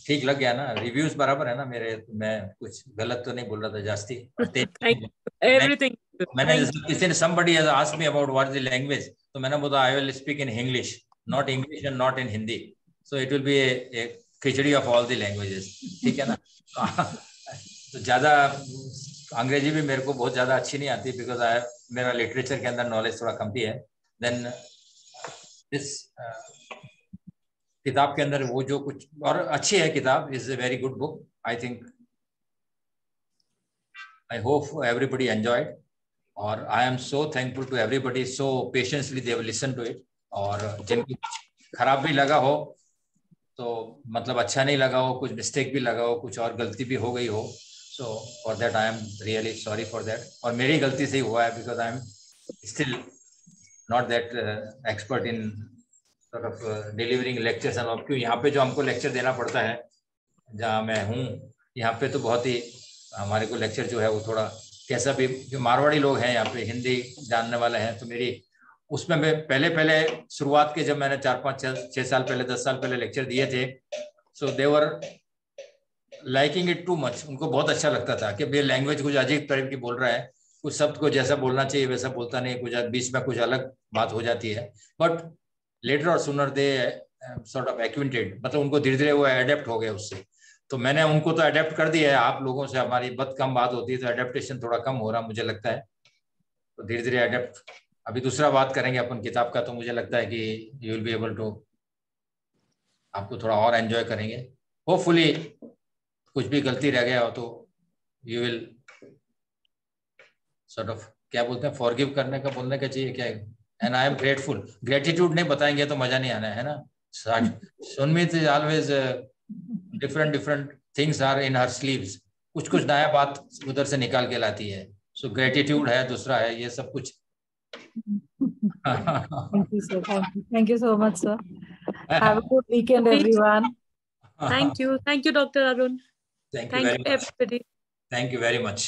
[SPEAKER 3] ठीक लग गया ना? रिव्यूज बराबर है ना मेरे? मैं कुछ गलत तो नहीं बोल रहा था जास्ती?
[SPEAKER 2] Everything।
[SPEAKER 3] मैंने किसी ने somebody has asked me about what is the language, तो मैंने बोला I will speak in English, not English and not in Hindi, so it will be a khichdi of all the languages। ठीक है ना? तो ज्यादा अंग्रेजी भी मेरे को बहुत ज्यादा अच्छी नहीं आती, बिकॉज मेरा लिटरेचर के अंदर नॉलेज थोड़ा कम भी है। देन इस किताब के अंदर वो जो कुछ और अच्छी है किताब, is a very good book. I think, I hope everybody enjoyed, और I am so thankful to everybody, so patiently they have listen to it. और जिनको खराब भी लगा हो, तो मतलब अच्छा नहीं लगा हो, कुछ मिस्टेक भी लगा हो, कुछ और गलती भी हो गई हो, so for that I am really sorry for that. और मेरी गलती से ही हुआ है, because I am still not that expert in sort of delivering lectures and all। क्यों यहाँ पे जो हमको लेक्चर देना पड़ता है, जहाँ मैं हूँ, यहाँ पे तो बहुत ही हमारे को लेक्चर जो है वो थोड़ा कैसा भी, जो मारवाड़ी लोग हैं यहाँ पे, हिंदी जानने वाले हैं, तो मेरी उसमें मैं पहले शुरुआत के जब मैंने 4-5-6 साल पहले, 10 साल पहले लेक्चर दिए थे, सो दे वर लाइकिंग इट टू मच। उनको बहुत अच्छा लगता था कि ये लैंग्वेज कुछ अजीब तरह की बोल रहा है, कुछ शब्द को जैसा बोलना चाहिए वैसा बोलता नहीं, कुछ बीच में कुछ अलग बात हो जाती है। बट लेटर और सुनर दे सॉर्ट ऑफ एक्विंटेड, मतलब उनको धीरे धीरे वो एडेप्ट हो गए उससे। तो मैंने उनको तो अडेप्ट कर दिया है। आप लोगों से हमारी बहुत कम बात होती है, तो अडेप्टेशन थोड़ा कम हो रहा मुझे लगता है, तो धीरे धीरे अडेप्ट। अभी दूसरा बात करेंगे अपन किताब का, तो मुझे लगता है कि you will be able to, आपको थोड़ा और एंजॉय करेंगे होपफुली। कुछ भी गलती रह गया हो तो यू विल सॉर्ट ऑफ, क्या बोलते हैं, फॉरगिव करने का बोलने का चाहिए क्या है, and I am grateful. Gratitude नहीं बताएंगे तो मजा नहीं आना है ना। सुनमित is always different things are in her sleeves, कुछ नया बात उधर से निकाल के लाती है। सो ग्रेटिट्यूड है, दूसरा है ये सब कुछ।
[SPEAKER 5] Thank you, sir. Thank you so much, sir. Have a good weekend, everyone.
[SPEAKER 2] Thank you, Dr. Arun.
[SPEAKER 3] Thank you very much.
[SPEAKER 2] Everybody.
[SPEAKER 3] Thank you very much.